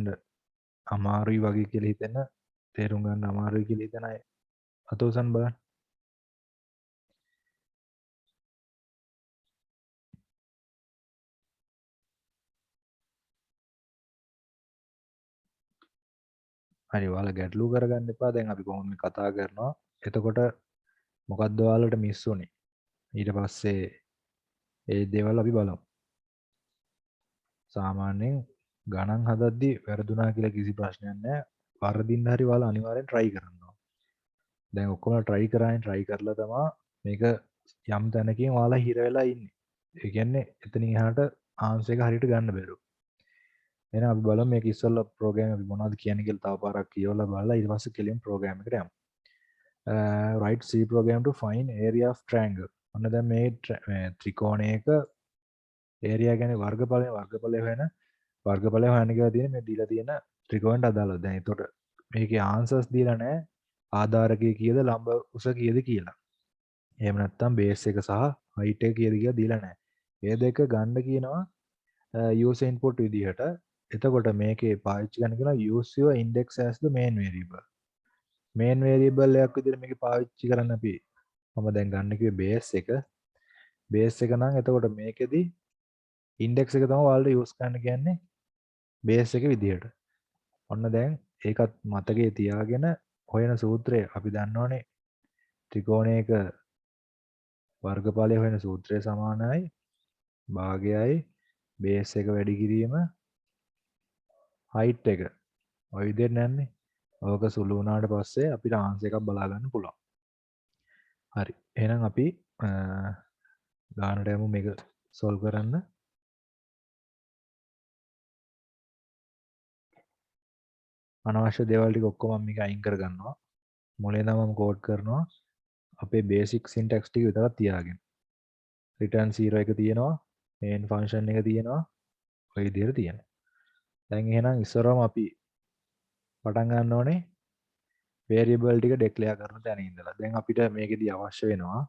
අමාරුයි වගේ කියලා හිතෙන තේරුම් ගන්න අමාරුයි කියලා හිතන අය අත උස්සන්න බලන්න. හරි ඔයාලා ගැටලුව කරගන්න එපා. දැන් අපි කොහොමද මේ කතා කරනවා. එතකොට මොකද්ද ඔයාලට මිස් වුනේ? ඊට පස්සේ ඒ දේවල් අපි බලමු. සාමාන්‍යයෙන් ගණන් හදද්දී වැරදුනා කියලා කිසි ප්‍රශ්නයක් නැහැ. වරදින්න හරි ඔයාලා අනිවාර්යෙන් try කරන්න ඕන. දැන් ඔක්කොම try කරලා තමයි මේක යම් තැනකින් ඔයාලා හිර වෙලා ඉන්නේ. ඒ කියන්නේ එතනින් එහාට ආන්සර් එක හරියට ගන්න බැරුව. එහෙනම් අපි බලමු මේක ඉස්සෙල්ලා ප්‍රෝග්‍රෑම් අපි මොනවද කියන්නේ කියලා තව පාරක් කියවලා බලලා ඊට පස්සේ කෙලින් ප්‍රෝග්‍රෑම් එකට යමු. write C program to find area of triangle. ඔන්න දැන් මේ ත්‍රිකෝණයක area කියන්නේ වර්ගඵලය හොයන්න කියලා තියෙන මේ දීලා තියෙන ත්‍රිකෝණයට අදාළව. දැන් එතකොට මේකේ ආන්සර්ස් දීලා නැහැ. ආධාරකය කීයද ලම්බ උස කීයද කියලා. එහෙම නැත්නම් බේස් එක සහ height එක කීයද කියලා දීලා නැහැ. මේ දෙක ගන්න කියනවා user input විදිහට. එතකොට මේකේ පාවිච්චි කරන්න කියනවා use your index as the main variable. main variable එකක් විදිහට මේක පාවිච්චි කරන්න අපි මම දැන් ගන්න කිව්වේ base එක නම් එතකොට මේකෙදි index එක තමයි ඔයාලට use කරන්න කියන්නේ base එක විදිහට. ඔන්න දැන් ඒකත් මතකයේ තියාගෙන හොයන සූත්‍රය අපි දන්නවනේ ත්‍රිකෝණයක වර්ගඵලය හොයන සූත්‍රය සමානයි භාගයයි බේස් එක වැඩි කිරීම height එක. ඔය විදිහට නැන්නේ. ඕක සුළු වුණාට පස්සේ අපිට ආන්සර් එකක් බලා ගන්න පුළුවන්. හරි. එහෙනම් අපි ගානට යමු මේක solve කරන්න. අනවශ්‍ය දේවල් ටික ඔක්කොම මම මේක අයින් කර ගන්නවා. මුලින් ඉඳන් මම කෝඩ් කරනවා අපේ බේසික් සින්ටැක්ස් ටික විතරක් තියාගෙන. return 0 එක තියෙනවා, main function එක තියෙනවා, ඔය විදිහට තියෙනවා. දැන් එහෙනම් ඉස්සරවම අපි පටන් ගන්න ඕනේ variable ටික declare කරන තැන ඉඳලා. දැන් අපිට මේකෙදී අවශ්‍ය වෙනවා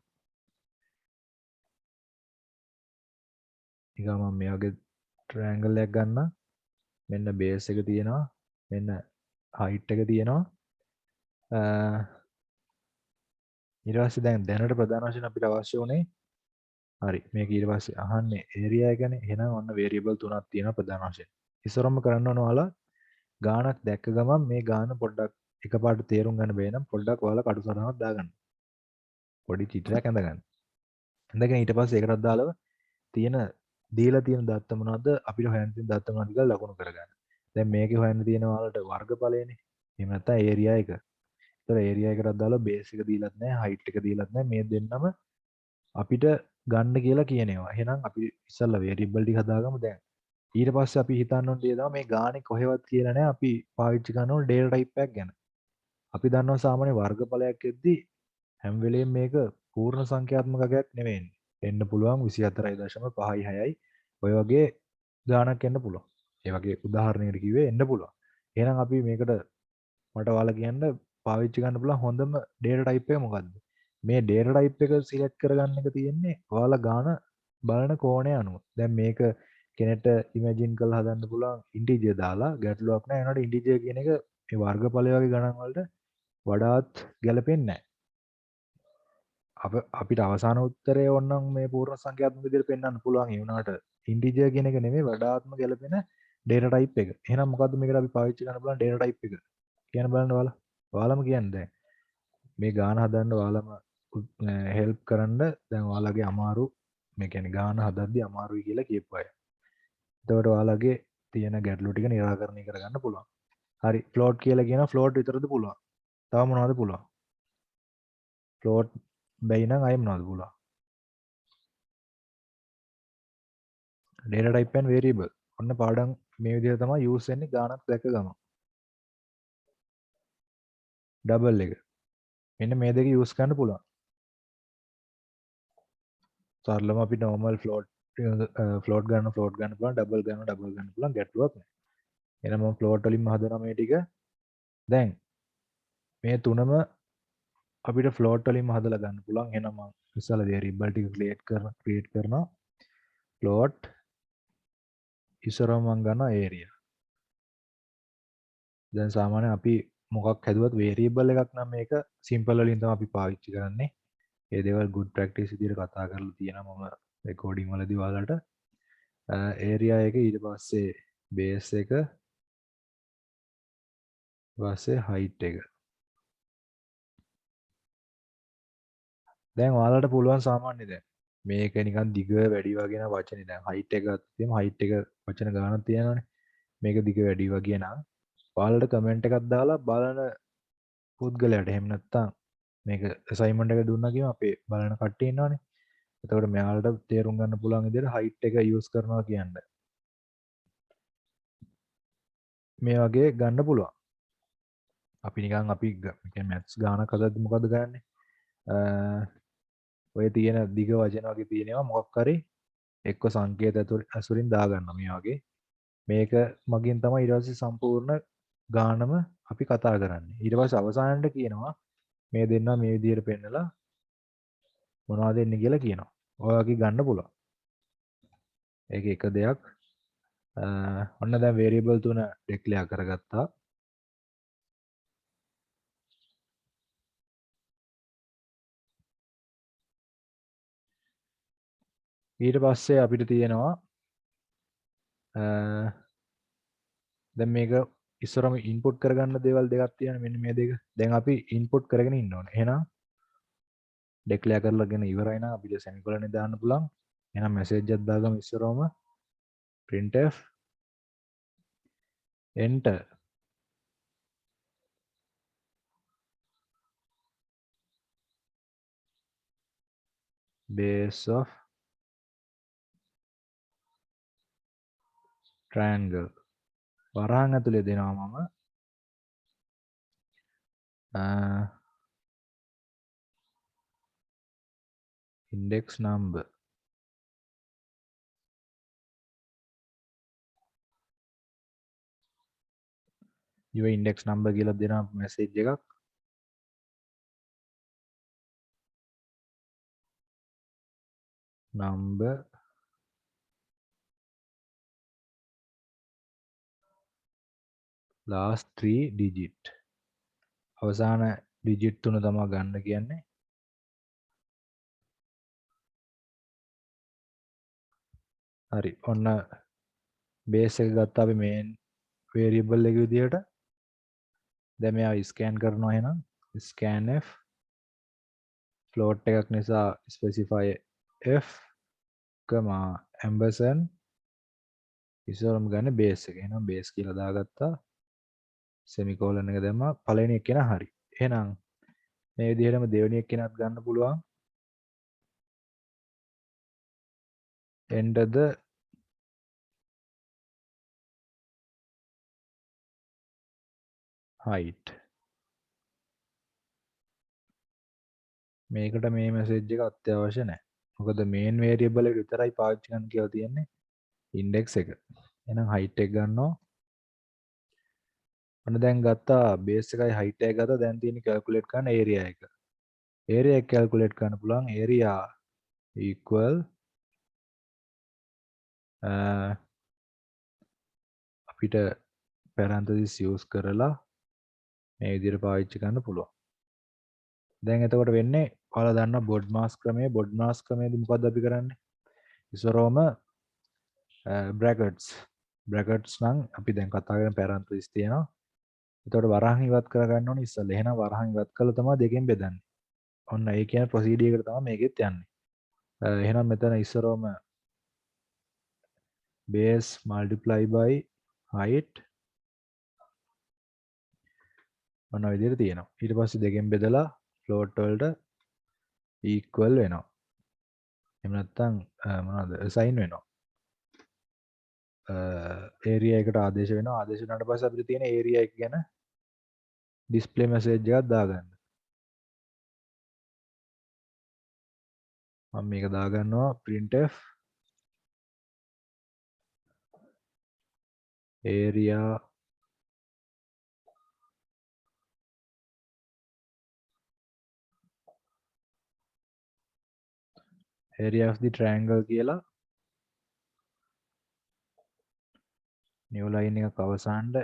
ඊගා මම මේ වගේ triangle එකක් ගන්න. මෙන්න base එක තියෙනවා, මෙන්න height එක තියෙනවා. ඊට පස්සේ දැන් දැනට ප්‍රධාන වශයෙන් අපිට අවශ්‍ය උනේ හරි මේක ඊට පස්සේ අහන්නේ area එකනේ. එහෙනම් ඔන්න variable තුනක් තියෙනවා ප්‍රධාන වශයෙන්. ඉස්සරම කරන්න ඕන ඔයාලා ගානක් දැක්ක ගමන් මේ ගාන පොඩ්ඩක් එකපාරට තේරුම් ගන්න බැහැ නම් පොඩ්ඩක් ඔයාලා කටු සටහනක් දාගන්න. පොඩි චිත්‍රයක් ඇඳගන්න. ඇඳගෙන ඊට පස්සේ ඒකටත් දාලා තියෙන දීලා තියෙන දත්ත මොනවද අපිට හොයන්න තියෙන දත්ත මොනවද කියලා ලකුණු කරගන්න. දැන් මේකේ හොයන්න තියෙන ඔයාලට වර්ගඵලයනේ. එහෙම නැත්නම් area එක. ඒතර area එකටත් දාලා base එක දීලත් නැහැ, height එක දීලත් නැහැ. මේ දෙන්නම අපිට ගන්න කියලා කියනවා. එහෙනම් අපි ඉස්සල්ලා variable ටික හදාගමු දැන්. ඊට පස්සේ අපි හිතන්න ඕනේ දේ තමයි මේ ගානේ කොහෙවත් කියලා නැහැ. අපි පාවිච්චි කරන ඕනේ data type එකක් ගැන. අපි දන්නවා සාමාන්‍ය වර්ගඵලයක් එද්දී හැම වෙලේම මේක පූර්ණ සංඛ්‍යාත්මක අගයක් නෙවෙයි. එන්න පුළුවන් 24.56යි. ඔය වගේ ගාණක් එන්න පුළුවන්. ඒ වගේ උදාහරණයකට කිව්වේ එන්න පුළුවන්. එහෙනම් අපි මේකට මට ඔයාලා කියන්න පාවිච්චි කරන්න පුළුවන් හොඳම data type එක මොකක්ද? මේ data type එක select කරගන්න එක තියෙන්නේ ඔයාලා ගාන බලන කෝණය අනුව. දැන් මේක කෙනෙක්ට imagine කරලා හදන්න පුළුවන් integer දාලා ගැටලුවක් නැහැ. ඒනට integer කියන එක මේ වර්ගඵල වගේ ගණන් වලට වඩාත් ගැලපෙන්නේ නැහැ. අපිට අවසාන උත්තරය ඕනනම් මේ පූර්ණ සංඛ්‍යාත්මක විදිහට පෙන්වන්න පුළුවන්. ඒ වුණාට integer කියන එක නෙමෙයි වඩාත්ම ගැලපෙන data type එක. එහෙනම් මොකද්ද මේකට අපි පාවිච්චි කරන්න පුළුවන් data type එක? කියන්න බලන්න ඔයාලා. ඔයාලම කියන්න දැන්. මේ ගාන හදන්න ඔයාලම හෙල්ප් කරන්න දැන් ඔයාලගේ අමාරු මේ කියන්නේ ගාන හදද්දි අමාරුයි කියලා කියපු අය. එතකොට ඔයාලගේ තියෙන ගැටලු ටික निराකරණය කරගන්න පුළුවන්. හරි float කියලා කියන float විතරද පුළුවන්. තව මොනවද පුළුවන්? float බැයි නම් අය මොනවද පුළුවන්? data type and variable. ඔන්න පාඩම් මේ විදිහට තමයි use වෙන්නේ ගානක් දැක්ක ගමන්. double එක. මෙන්න මේ දෙක use කරන්න පුළුවන්. සරලව අපි normal float ගන්න පුළුවන් double ගන්න පුළුවන් ගැටලුවක් නැහැ. එහෙනම් මම float වලින්ම හදනවා මේ ටික. දැන් මේ තුනම අපිට float වලින්ම හදලා ගන්න පුළුවන්. එහෙනම් මම ඉස්සෙල්ලා variable ටික create කරනවා. float ඉස්සරහම මම ගන්නවා area. දැන් සාමාන්‍යයෙන් අපි මොකක් හැදුවත් variable එකක් නම් මේක simple වලින් තමයි අපි පාවිච්චි කරන්නේ. ඒ දේවල් good practice විදිහට කතා කරලා තියෙනවා මම recording වලදී ඔයාලට. area එක ඊට පස්සේ base එක ඊපස්සේ height එක. දැන් ඔයාලට පුළුවන් සාමාන්‍ය දැන් මේක නිකන් දිග වැඩි වගේ නම් වචනේ දැන් height එක ගත්තම height එක වචන ගානක් තියෙනවනේ. මේක දිග වැඩි වගේ නම් ඔයාලට කමෙන්ට් එකක් දාලා බලන පුද්ගලයාට එහෙම නැත්නම් මේක assignment එක දුන්නා කියම අපේ බලන කට්ටිය ඉන්නවනේ. එතකොට මෙයාලට තේරුම් ගන්න පුළුවන් විදිහට height එක use කරනවා කියන්නේ. මේ වගේ ගන්න පුළුවන්. අපි නිකන් අපි කියන්නේ maths ගානක් හදද්දි මොකද ගන්නෙ? ඔය තියෙන දිග වචන වගේ තියෙනවා මොකක් හරි එක්ක සංකේත ඇසුරින් දාගන්න මේ වගේ. මේක මගින් තමයි ඊට පස්සේ සම්පූර්ණ ගානම අපි කතා කරන්නේ. ඊට පස්සේ අවසානයේ කියනවා මේ දෙන්නා මේ විදිහට පෙන්නලා මොනවද එන්නේ කියලා කියනවා. ඔය වගේ ගන්න පුළුවන්. ඒක එක දෙයක්. ඔන්න දැන් variable තුන declare කරගත්තා. ඊට පස්සේ අපිට තියෙනවා දැන් මේක ඉස්සරම ඉන්පුට් කරගන්න දේවල් දෙකක් තියෙනවා මෙන්න මේ දෙක. දැන් අපි ඉන්පුට් කරගෙන ඉන්න ඕනේ. එහෙනම් ඩෙක්ලෙයාර් කරලාගෙන ඉවරයි නම් අපිට සෙමිකොලන් දාන්න පුළුවන්. එහෙනම් මැසේජ් එකක් දාගමු ඉස්සරවම printf enter base of triangle වරහන් ඇතුලේ දෙනවා මම index number your index number කියලා දෙනවා message එකක් number last 3 digit අවසාන digit තුන තමයි ගන්න කියන්නේ හරි ඔන්න base එක ගත්තා අපි main variable එක විදිහට දැන් මෙයා scan කරනවා එහෙනම් scanf float එකක් නිසා specify f ampersand ඉස්සරම ගන්න base එක එහෙනම් base කියලා දාගත්තා semicolon එක දැම්මා පළවෙනි එක කෙනා හරි එහෙනම් මේ විදිහටම දෙවෙනි එක කෙනාත් ගන්න පුළුවන් enter the height මේකට මේ message එක අත්‍යවශ්‍ය නැහැ මොකද main variable එක විතරයි පාවිච්චි කරන්න කියලා තියෙන්නේ index එක එහෙනම් height එක ගන්නවා ඔන්න දැන් ගත්තා base එකයි height එක ගත්තා දැන් තියෙන්නේ calculate කරන්න area එක area එක calculate කරන්න පුළුවන් area equal අපිට parenthesis use කරලා මේ විදිහට පාවිච්චි කරන්න පුළුවන් දැන් එතකොට වෙන්නේ ඔයාලා දන්නා BODMAS ක්‍රමයේදී මොකද්ද අපි කරන්නේ ඉස්සරෝම brackets නම් අපි දැන් කතා කරන parenthesis තියෙනවා එතකොට වරහන් ඉවත් කරගන්න ඕනේ ඉස්සෙල්ලා එහෙනම් වරහන් ඉවත් කළා තමයි දෙකෙන් බෙදන්නේ ඔන්න ඒ කියන්නේ procedure එකට තමයි මේකෙත් යන්නේ එහෙනම් මෙතන ඉස්සරෝම base multiply by height ඔන්න ඔය විදිහට තියෙනවා ඊට පස්සේ දෙකෙන් බෙදලා float වලට equal වෙනවා එහෙම නැත්නම් මොනවද assign වෙනවා area එකට ආදේශ වෙනවා ආදේශ වුණාට පස්සේ අපිට තියෙන area එක ගැන display message එකක් දාගන්න මම මේක දාගන්නවා printf area of the triangle කියලා new line එකක් අවසානට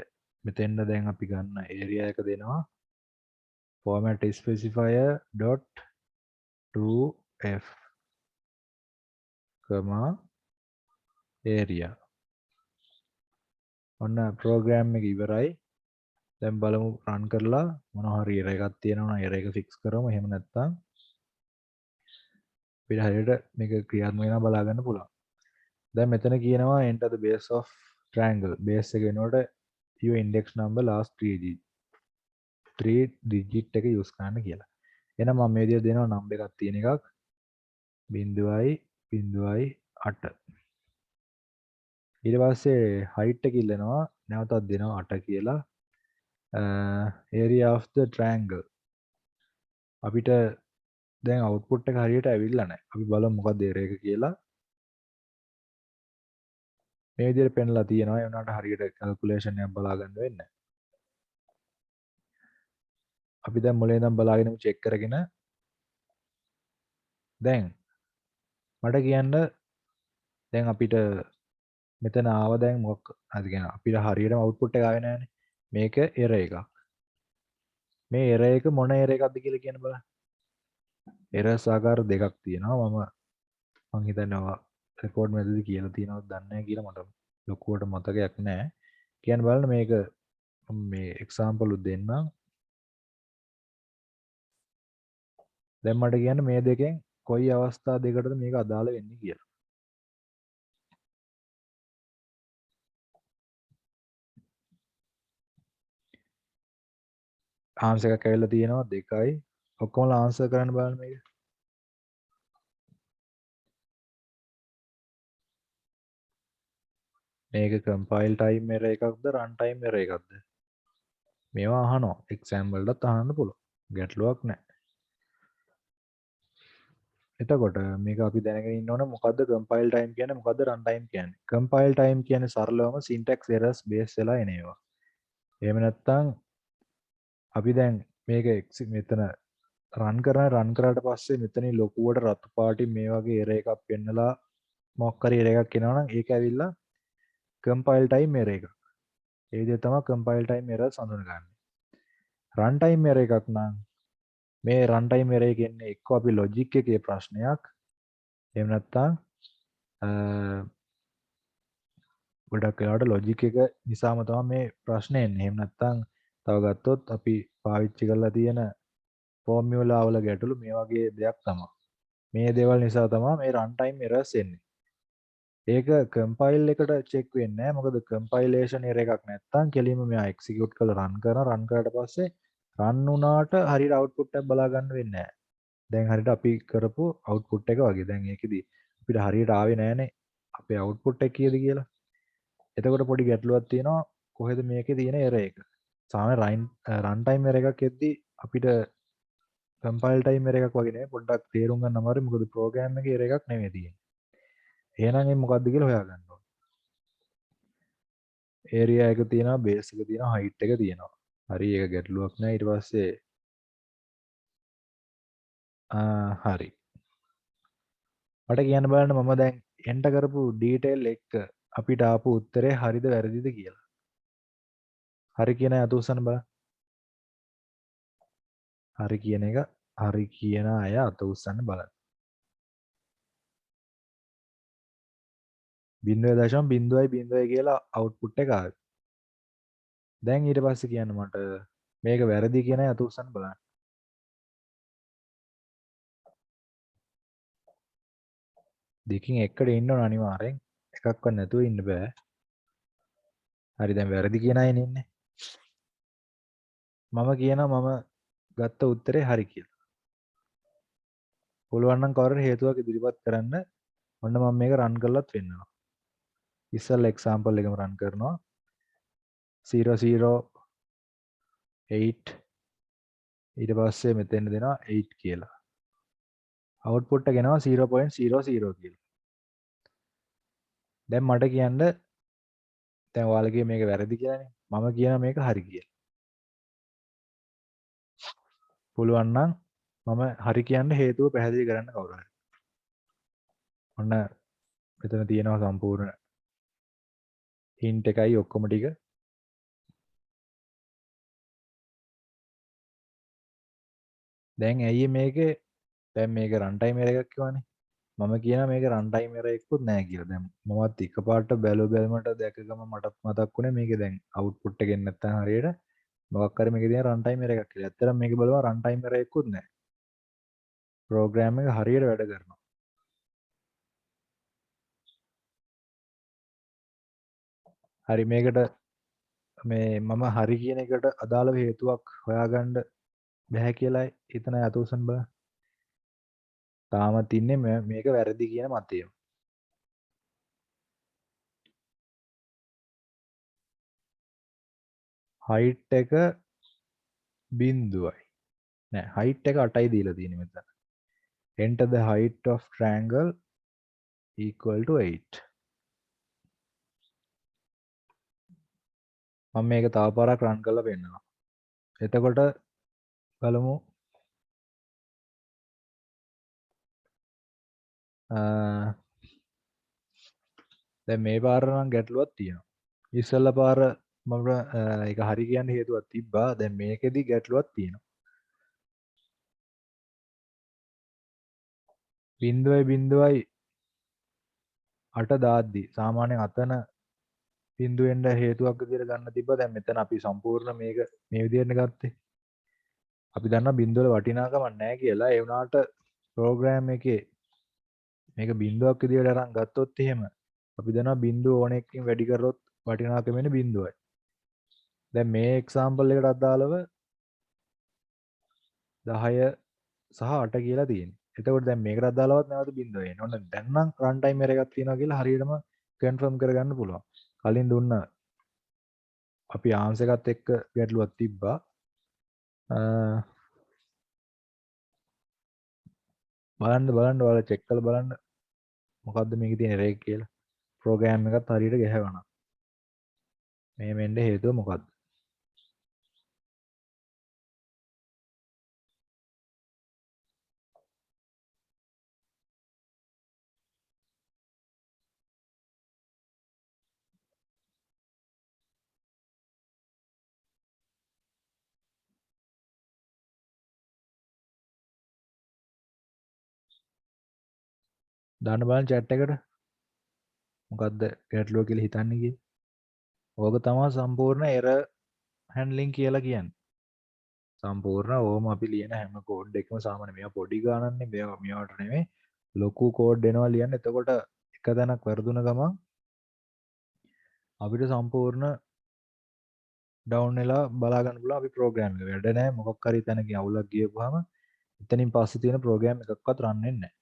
මෙතෙන්ද දැන් අපි ගන්න area එක දෙනවා format specifier dot to f area ඔන්න program එක ඉවරයි දැන් බලමු run කරලා මොනවා හරි error එකක් තියෙනවා නම් error එක fix කරමු එහෙම නැත්නම් අපිට හරියට මේක ක්‍රියාත්මක වෙනවා බලා ගන්න පුළුවන් දැන් මෙතන කියනවා enter the base of triangle base එක වෙනකොට your index number last 3 digit එක use කරන්න කියලා එහෙනම් මම මේ විදිහට දෙනවා number එකක් තියෙන එකක් 0.08 ඊට පස්සේ height එක ඉල්ලනවා නැවතත් දෙනවා 8 කියලා area of the triangle අපිට දැන් output එක හරියට ඇවිල්ලා නැහැ අපි බලමු මොකක්ද error එක කියලා මේ විදිහට පෙන්ලා තියෙනවා ඒ වුණාට හරියට calculation එකක් බලා ගන්න වෙන්නේ අපි දැන් මුලින් ඉඳන් බලාගෙනමු check කරගෙන දැන් මට කියන්න දැන් අපිට මෙතන ආව දැන් මොකක් හරි කියන අපිට හරියටම output එක ආවේ නැහැනේ මේක error එකක් මේ error එක මොන error එකක්ද කියලා කියන්න බලන්න errors ආකාර දෙකක් තියෙනවා මම හිතනවා record මැදදී කියලා තියෙනවද දන්නේ නැහැ කියලා මට ලොකුවට මතකයක් නැහැ කියන්න බලන්න මේක මේ example උ දෙන්නම් දැන් මට කියන්න මේ දෙකෙන් කොයි අවස්ථා දෙකටද මේක අදාළ වෙන්නේ කියලා ආන්සර් එකක් ඇවිල්ලා තියෙනවා 2යි ඔක්කොමලා ආන්සර් කරන්න බලන්න මේක මේක කම්පයිල් ටයිම් එරර් එකක්ද රන් ටයිම් එරර් එකක්ද මේවා අහනවා එක්සෑම් වලටත් අහන්න පුළුවන් ගැටලුවක් නැහැ එතකොට මේක අපි දැනගෙන ඉන්න ඕන මොකද්ද කම්පයිල් ටයිම් කියන්නේ මොකද්ද රන් ටයිම් කියන්නේ කම්පයිල් ටයිම් කියන්නේ සරලවම සින්ටැක්ස් එරර්ස් බේස් වෙලා එන ඒවා එහෙම නැත්නම් අපි දැන් මේක මෙතන රන් කරාට පස්සේ මෙතනින් ලොකුවට රතු පාටින් මේ වගේ එරර් එකක් පෙන්නලා මොකක් හරි එරර් එකක් එනවා නම් ඒක ඇවිල්ලා කම්පයිල් ටයිම් එරර් එකක් ඒ විදිහට තමයි කම්පයිල් ටයිම් එරර්ස් හඳුනගන්නේ රන් ටයිම් එරර් එකක් නම් මේ රන් ටයිම් එරර් එක එන්නේ එක්ක අපි ලොජික් එකේ ප්‍රශ්නයක් එහෙම නැත්නම් ගොඩක් වෙලාවට ලොජික් එක නිසාම තමයි මේ ප්‍රශ්නේ එන්නේ. එහෙම නැත්නම් තව ගත්තොත් අපි පාවිච්චි කරලා තියෙන ෆෝමියුලා වල ගැටලු මේ වගේ දෙයක් තමයි. මේ දේවල් නිසා තමයි මේ රන් ටයිම් එරර්ස් එන්නේ. ඒක කම්පයිල් එකට චෙක් වෙන්නේ නැහැ. මොකද කම්පයිලේෂන් එරර් එකක් නැත්නම් කෙලින්ම මෙයා එක්සිකියුට් කරලා රන් කරාට පස්සේ රන් වුණාට හරියට අවුට්පුට් එක බලා ගන්න වෙන්නේ නැහැ. දැන් හරියට අපි කරපු අවුට්පුට් එක වගේ. දැන් ඒකෙදි අපිට හරියට ආවේ නැහනේ අපේ අවුට්පුට් එක කීයද කියලා. එතකොට පොඩි ගැටලුවක් තියෙනවා කොහෙද මේකේ තියෙන එරර් එක. සාමාන්‍ය රන් ටයිම් එරර් එකක් එද්දි අපිට කම්පයිල් ටයිම් එරර් එකක් වගේ නෙවෙයි පොඩ්ඩක් තේරුම් ගන්න අමාරුයි මොකද ප්‍රෝග්‍රෑම් එකේ එරර් එකක් නෙවෙයි තියෙන්නේ. එහෙනම් මේ මොකද්ද කියලා හොයාගන්න ඕනේ. ඒරියා එක තියෙනවා බේස් එක තියෙනවා හයිට් එක තියෙනවා. හරි ඒක ගැටලුවක් නෑ ඊට පස්සේ හරි. මට කියන්න බලන්න මම දැන් එන්ටර් කරපු ඩීටේල් එක අපිට ආපු උත්තරේ හරිද වැරදිද කියලා. හරි කියන අය අත උස්සන්න බලන්න. හරි කියන එක හරි කියන අය අත උස්සන්න බලන්න. 0.0 කියලා අවුට්පුට් එක ආවේ. දැන් ඊට පස්සේ කියන්න මට මේක වැරදි කියන අය අත උස්සන්න බලන්න. දෙකින් එකට ඉන්න ඕන අනිවාර්යෙන්. එකක්වත් නැතුව ඉන්න බෑ. හරි දැන් වැරදි කියන අය ඉන්නේ. මම කියනවා මම ගත්ත උත්තරේ හරි කියලා. පුළුවන් නම් කවුරු හේතුවක් ඉදිරිපත් කරන්න. ඔන්න මම මේක රන් කරලත් වෙන්නවා. ඉස්සෙල්ලා එක්සැම්පල් එකම රන් කරනවා 008 ඊට පස්සේ මෙතෙන් දෙනවා 8 කියලා. අවුට්පුට් එක එනවා 0.00 කියලා. දැන් මට කියන්න දැන් ඔයාලා කිය මේක වැරදි කියලානේ. මම කියන මේක හරි කියලා. පුළුවන් නම් මම හරි කියන්න හේතුව පැහැදිලි කරන්න කවුරු හරි. ඔන්න මෙතන තියෙනවා සම්පූර්ණ හින්ට් එකයි ඔක්කොම ටික. දැන් ඇයි මේකේ දැන් මේක රන් ටයිම් එරර් එකක් කියවනේ. මම කියනවා මේක රන් ටයිම් එරර් එකකුත් නැහැ කියලා. දැන් මමත් එකපාරට බැලුවමට දැක ගම මට මතක් වුණේ මේකේ දැන් අවුට්පුට් එක එන්නේ නැත්නම් හරියට මොකක් හරි මේකේ තියෙන රන් ටයිම් එරර් එකක් කියලා. ඇත්තටම මේක බලුවා රන් ටයිම් එරර් එකකුත් නැහැ. ප්‍රෝග්‍රෑම් එක හරියට වැඩ කරනවා. හරි මේකට මේ මම හරි කියන එකට අදාළව හේතුවක් හොයාගන්න බැහැ කියලා හිතන අත උස්සන්න බලන්න. තාමත් ඉන්නේ මේක වැරදි කියන මතයම. හයිට් එක බිඳුවයි. නෑ හයිට් එක 8යි දීලා තියෙන්නේ මෙතන. enter the height of triangle equal to 8. මම මේක තව පාරක් රන් කරලා පෙන්නනවා. එතකොට බලමු දැන් මේ පාර නම් ගැටලුවක් තියෙනවා. ඉස්සෙල්ලා පාර මම ඒක හරි කියන්න හේතුවක් තිබ්බා. දැන් මේකෙදි ගැටලුවක් තියෙනවා. 0.08 දාද්දි සාමාන්‍යයෙන් අතන බිඳුවෙන්ද හේතුවක් විදිහට ගන්න තිබ්බා. දැන් මෙතන අපි සම්පූර්ණ මේක මේ විදිහට ගත්තේ. අපි දන්නා බිඳුවල වටිනාකමක් නැහැ කියලා. ඒ වුණාට ප්‍රෝග්‍රෑම් එකේ මේක බිඳුවක් විදිහට අරන් ගත්තොත් එහෙම අපි දන්නවා බිඳුව ඕන එකකින් වැඩි කරොත් වටිනාකම වෙන්නේ බිඳුවයි. දැන් මේ එක්සැම්පල් එකට අදාළව 10 සහ 8 කියලා තියෙන්නේ. එතකොට දැන් මේකට අදාළවත් නැවත බිඳුව එන්නේ. ඔන්න දැන් නම් රන් ටයිම් එරර් එකක් තියෙනවා කියලා හරියටම කන්ෆර්ම් කරගන්න පුළුවන්. කලින් දුන්න අපි ආන්සර් එකත් එක්ක ගැටලුවක් තිබ්බා. බලන්න ඔයාලා චෙක් කරලා බලන්න මොකද්ද මේකේ තියෙන රේක් කියලා. ප්‍රෝග්‍රෑම් එකත් හරියට ගැහවනවා. මේ වෙන්න හේතුව මොකද්ද? දාන්න බලන්න chat එකට මොකද්ද ගැටලුව කියලා හිතන්නේ කියලා. ඕක තමයි සම්පූර්ණ error handling කියලා කියන්නේ. සම්පූර්ණ ඕම අපි ලියන හැම කෝඩ් එකම සාමාන්‍ය මේවා පොඩි ගානන්නේ මේවට නෙමෙයි ලොකු කෝඩ් එනවා ලියන්න. එතකොට එක තැනක් වැරදුන ගමන් අපිට සම්පූර්ණ ඩවුන් වෙලා බලා ගන්න පුළුවන් අපි ප්‍රෝග්‍රෑම් එක වැඩ නැහැ. මොකක් හරි තැනකින් අවුලක් ගියපුවාම එතනින් පස්සේ තියෙන ප්‍රෝග්‍රෑම් එකක්වත් රන් වෙන්නේ නැහැ.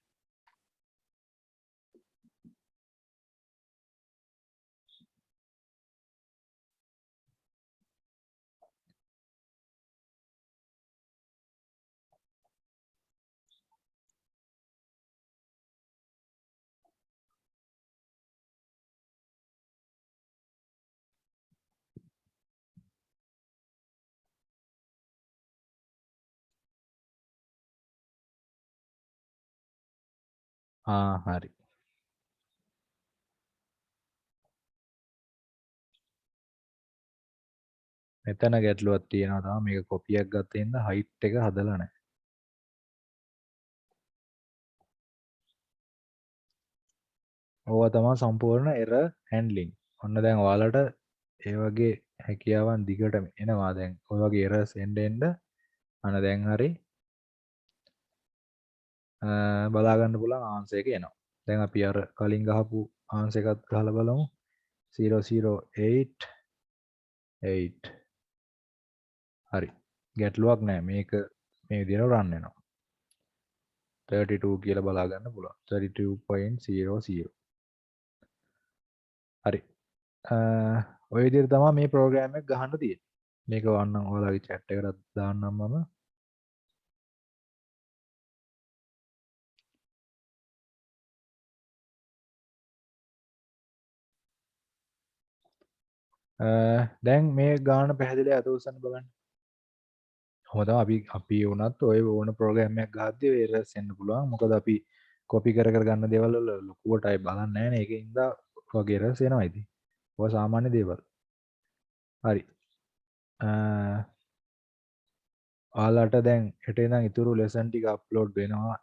හරි. මෙතන ගැටලුවක් තියෙනවා තමයි මේක කොපියක් ගත්තේ ඉඳ height එක හදලා නැහැ. ඕවා තමයි සම්පූර්ණ error handling. ඔන්න දැන් ඔයාලට ඒ වගේ හැකියාවන් දිගටම එනවා. දැන් ඔය වගේ errors එන්න අන්න දැන් හරි බලා ගන්න පුළුවන් ආන්සර් එක එනවා. දැන් අපි අර කලින් ගහපු ආන්සර් එකත් ගහලා බලමු. 008 8 හරි. ගැටලුවක් නැහැ. මේක මේ විදිහට රන් වෙනවා. 32 කියලා බලා ගන්න පුළුවන්. 32.00 හරි. ඔය විදිහට තමයි මේ ප්‍රෝග්‍රෑම් එක ගහන්න තියෙන්නේ. මේක වන්නම් ඔයාලගේ chat එකකට දාන්නම් මම. දැන් මේ ගාන පැහැදිලි අත උස්සන්න බලන්න. කොහොමද අපි වුණත් ඔය ඕන ප්‍රෝග්‍රෑම් එකක් ගහද්දී errors එන්න පුළුවන්. මොකද අපි කොපි කර ගන්න දේවල් වල ලොකුවට අය බලන්නේ නැහැ නේ. ඒකින්ද වගේ errors එනවා ඉතින්. ඔය සාමාන්‍ය දේවල්. හරි. ඔයාලට දැන් හෙට ඉඳන් ඉතුරු ලෙසන් ටික අප්ලෝඩ් වෙනවා.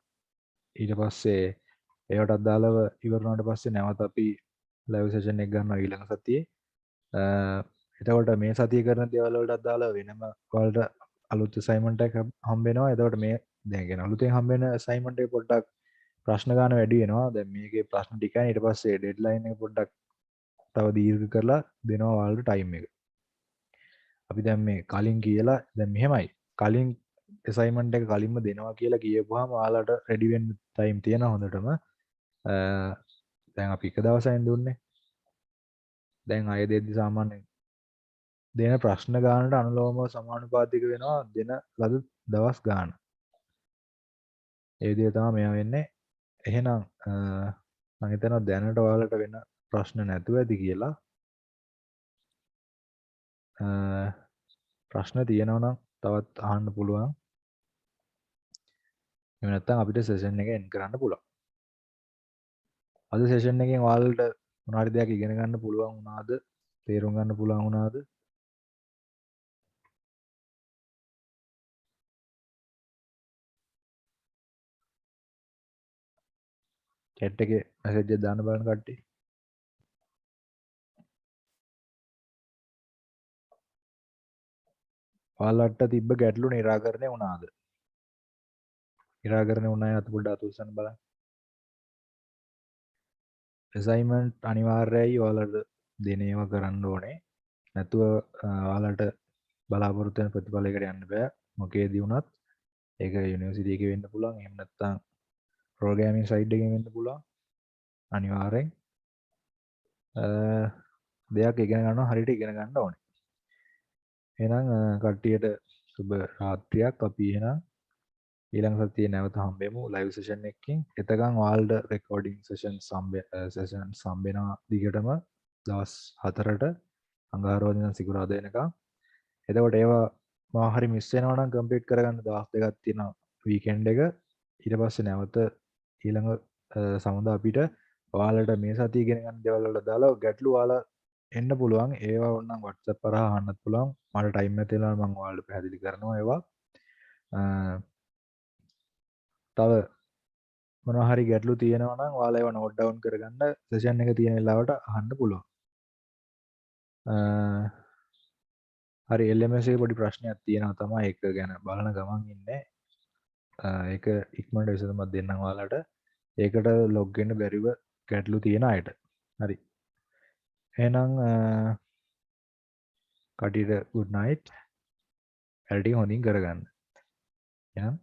ඊට පස්සේ ඒවට අදාළව ඉවර වුණාට පස්සේ නැවත අපි ලයිව් සෙෂන් එක ගන්නවා ඊළඟ සතියේ. එතකොට මේ සතිය කරන දේවල් වලට අදාළව වෙනම ඔයාලට අලුත් අසයින්මන්ට් එකක් හම්බ වෙනවා. එතකොට මේ දැන් කියන අලුතෙන් හම්බ වෙන අසයින්මන්ට් එක පොඩ්ඩක් ප්‍රශ්න ගන්න වැඩි වෙනවා. දැන් මේකේ ප්‍රශ්න ටිකයි ඊට පස්සේ ඩෙඩ්ලයින් එක පොඩ්ඩක් තව දීර්ඝ කරලා දෙනවා ඔයාලට ටයිම් එක. අපි දැන් මේ කලින් කියලා දැන් මෙහෙමයි. කලින් assignment එක කලින්ම දෙනවා කියලා කියපුවාම ඔයාලට රෙඩි වෙන්න ටයිම් තියෙනවා හොඳටම. දැන් අපි එක දවසෙන් දුන්නේ. දැන් අය දෙද්දි සාමාන්‍යයෙන් දෙන ප්‍රශ්න ගානට අනුලෝමව සමානුපාතික වෙනවා දෙන ලද දවස් ගාන. ඒ විදිහ තමයි මේවා වෙන්නේ. එහෙනම් මම හිතනවා දැනට ඔයාලට වෙන ප්‍රශ්න නැතුව ඇති කියලා. ප්‍රශ්න තියෙනවා නම් තවත් අහන්න පුළුවන්. එහෙම නැත්නම් අපිට සෙෂන් එක එන්ඩ් කරන්න පුළුවන්. අද සෙෂන් එකෙන් ඔයාලට මොනවාරි දෙයක් ඉගෙන ගන්න පුළුවන් වුණාද? තේරුම් ගන්න පුළුවන් වුණාද? chat එකේ message එක දාන්න බලන්න කට්ටිය. ඔයාලට තිබ්බ ගැටලු නිරාකරණය වුණාද? නිරාකරණය වුණා අත පොඩ්ඩක් අත උස්සන්න බලන්න. assignment අනිවාර්යයි ඔයාලට දෙන ඒවා කරන්න ඕනේ. නැතුව ඔයාලට බලාපොරොත්තු වෙන ප්‍රතිඵලයකට යන්න බෑ. මොකේදී වුණත් ඒක යුනිවර්සිටි එකේ වෙන්න පුළුවන්. එහෙම නැත්නම් ප්‍රෝග්‍රෑමින් සයිඩ් එකෙන් වෙන්න පුළුවන්. අනිවාර්යෙන් දෙයක් ඉගෙන ගන්නවා හරියට ඉගෙන ගන්න ඕනේ. එහෙනම් කට්ටියට සුබ රාත්‍රියක්. අපි එහෙනම් ඊළඟ සතියේ නැවත හම්බෙමු ලයිව් සෙෂන් එකකින්. එතකන් ඔයාලට රෙකෝඩින් සෙෂන්ස් හම්බෙනවා දිගටම දවස් 4ට අඟහරුවාදා ඉඳන් සිකුරාදා වෙනකම්. එතකොට ඒවා මොනවා හරි මිස් වෙනවා නම් කම්ප්ලීට් කරගන්න දවස් දෙකක් තියෙනවා වීකෙන්ඩ් එක. ඊට පස්සේ නැවත ඊළඟ සමුදා අපිට ඔයාලට මේ සතිය ඉගෙන ගන්න දේවල් වලට දාලා ගැටලු ඔයාලා එන්න පුළුවන්. ඒවා ඕනනම් WhatsApp කරා අහන්නත් පුළුවන්. මට ටයිම් නැති වෙනවා මම ඔයාලට පැහැදිලි කරනවා ඒවා. තව මොනවා හරි ගැටලු තියෙනවා නම් ඔයාලා ඒවා නෝට් ඩවුන් කරගන්න සෙෂන් එක තියෙන වෙලාවට අහන්න පුළුවන්. හරි LMS එකේ පොඩි ප්‍රශ්නයක් තියෙනවා තමයි ඒක ගැන බලන ගමන් ඉන්නේ. ඒක ඉක්මනට විසඳුමක් දෙන්නම් ඔයාලට. ඒකට ලොග් වෙන්න බැරිව ගැටලු තියෙන අයට. හරි. එහෙනම් කටියට good night. වැඩ ටික හොඳින් කරගන්න. එහෙනම්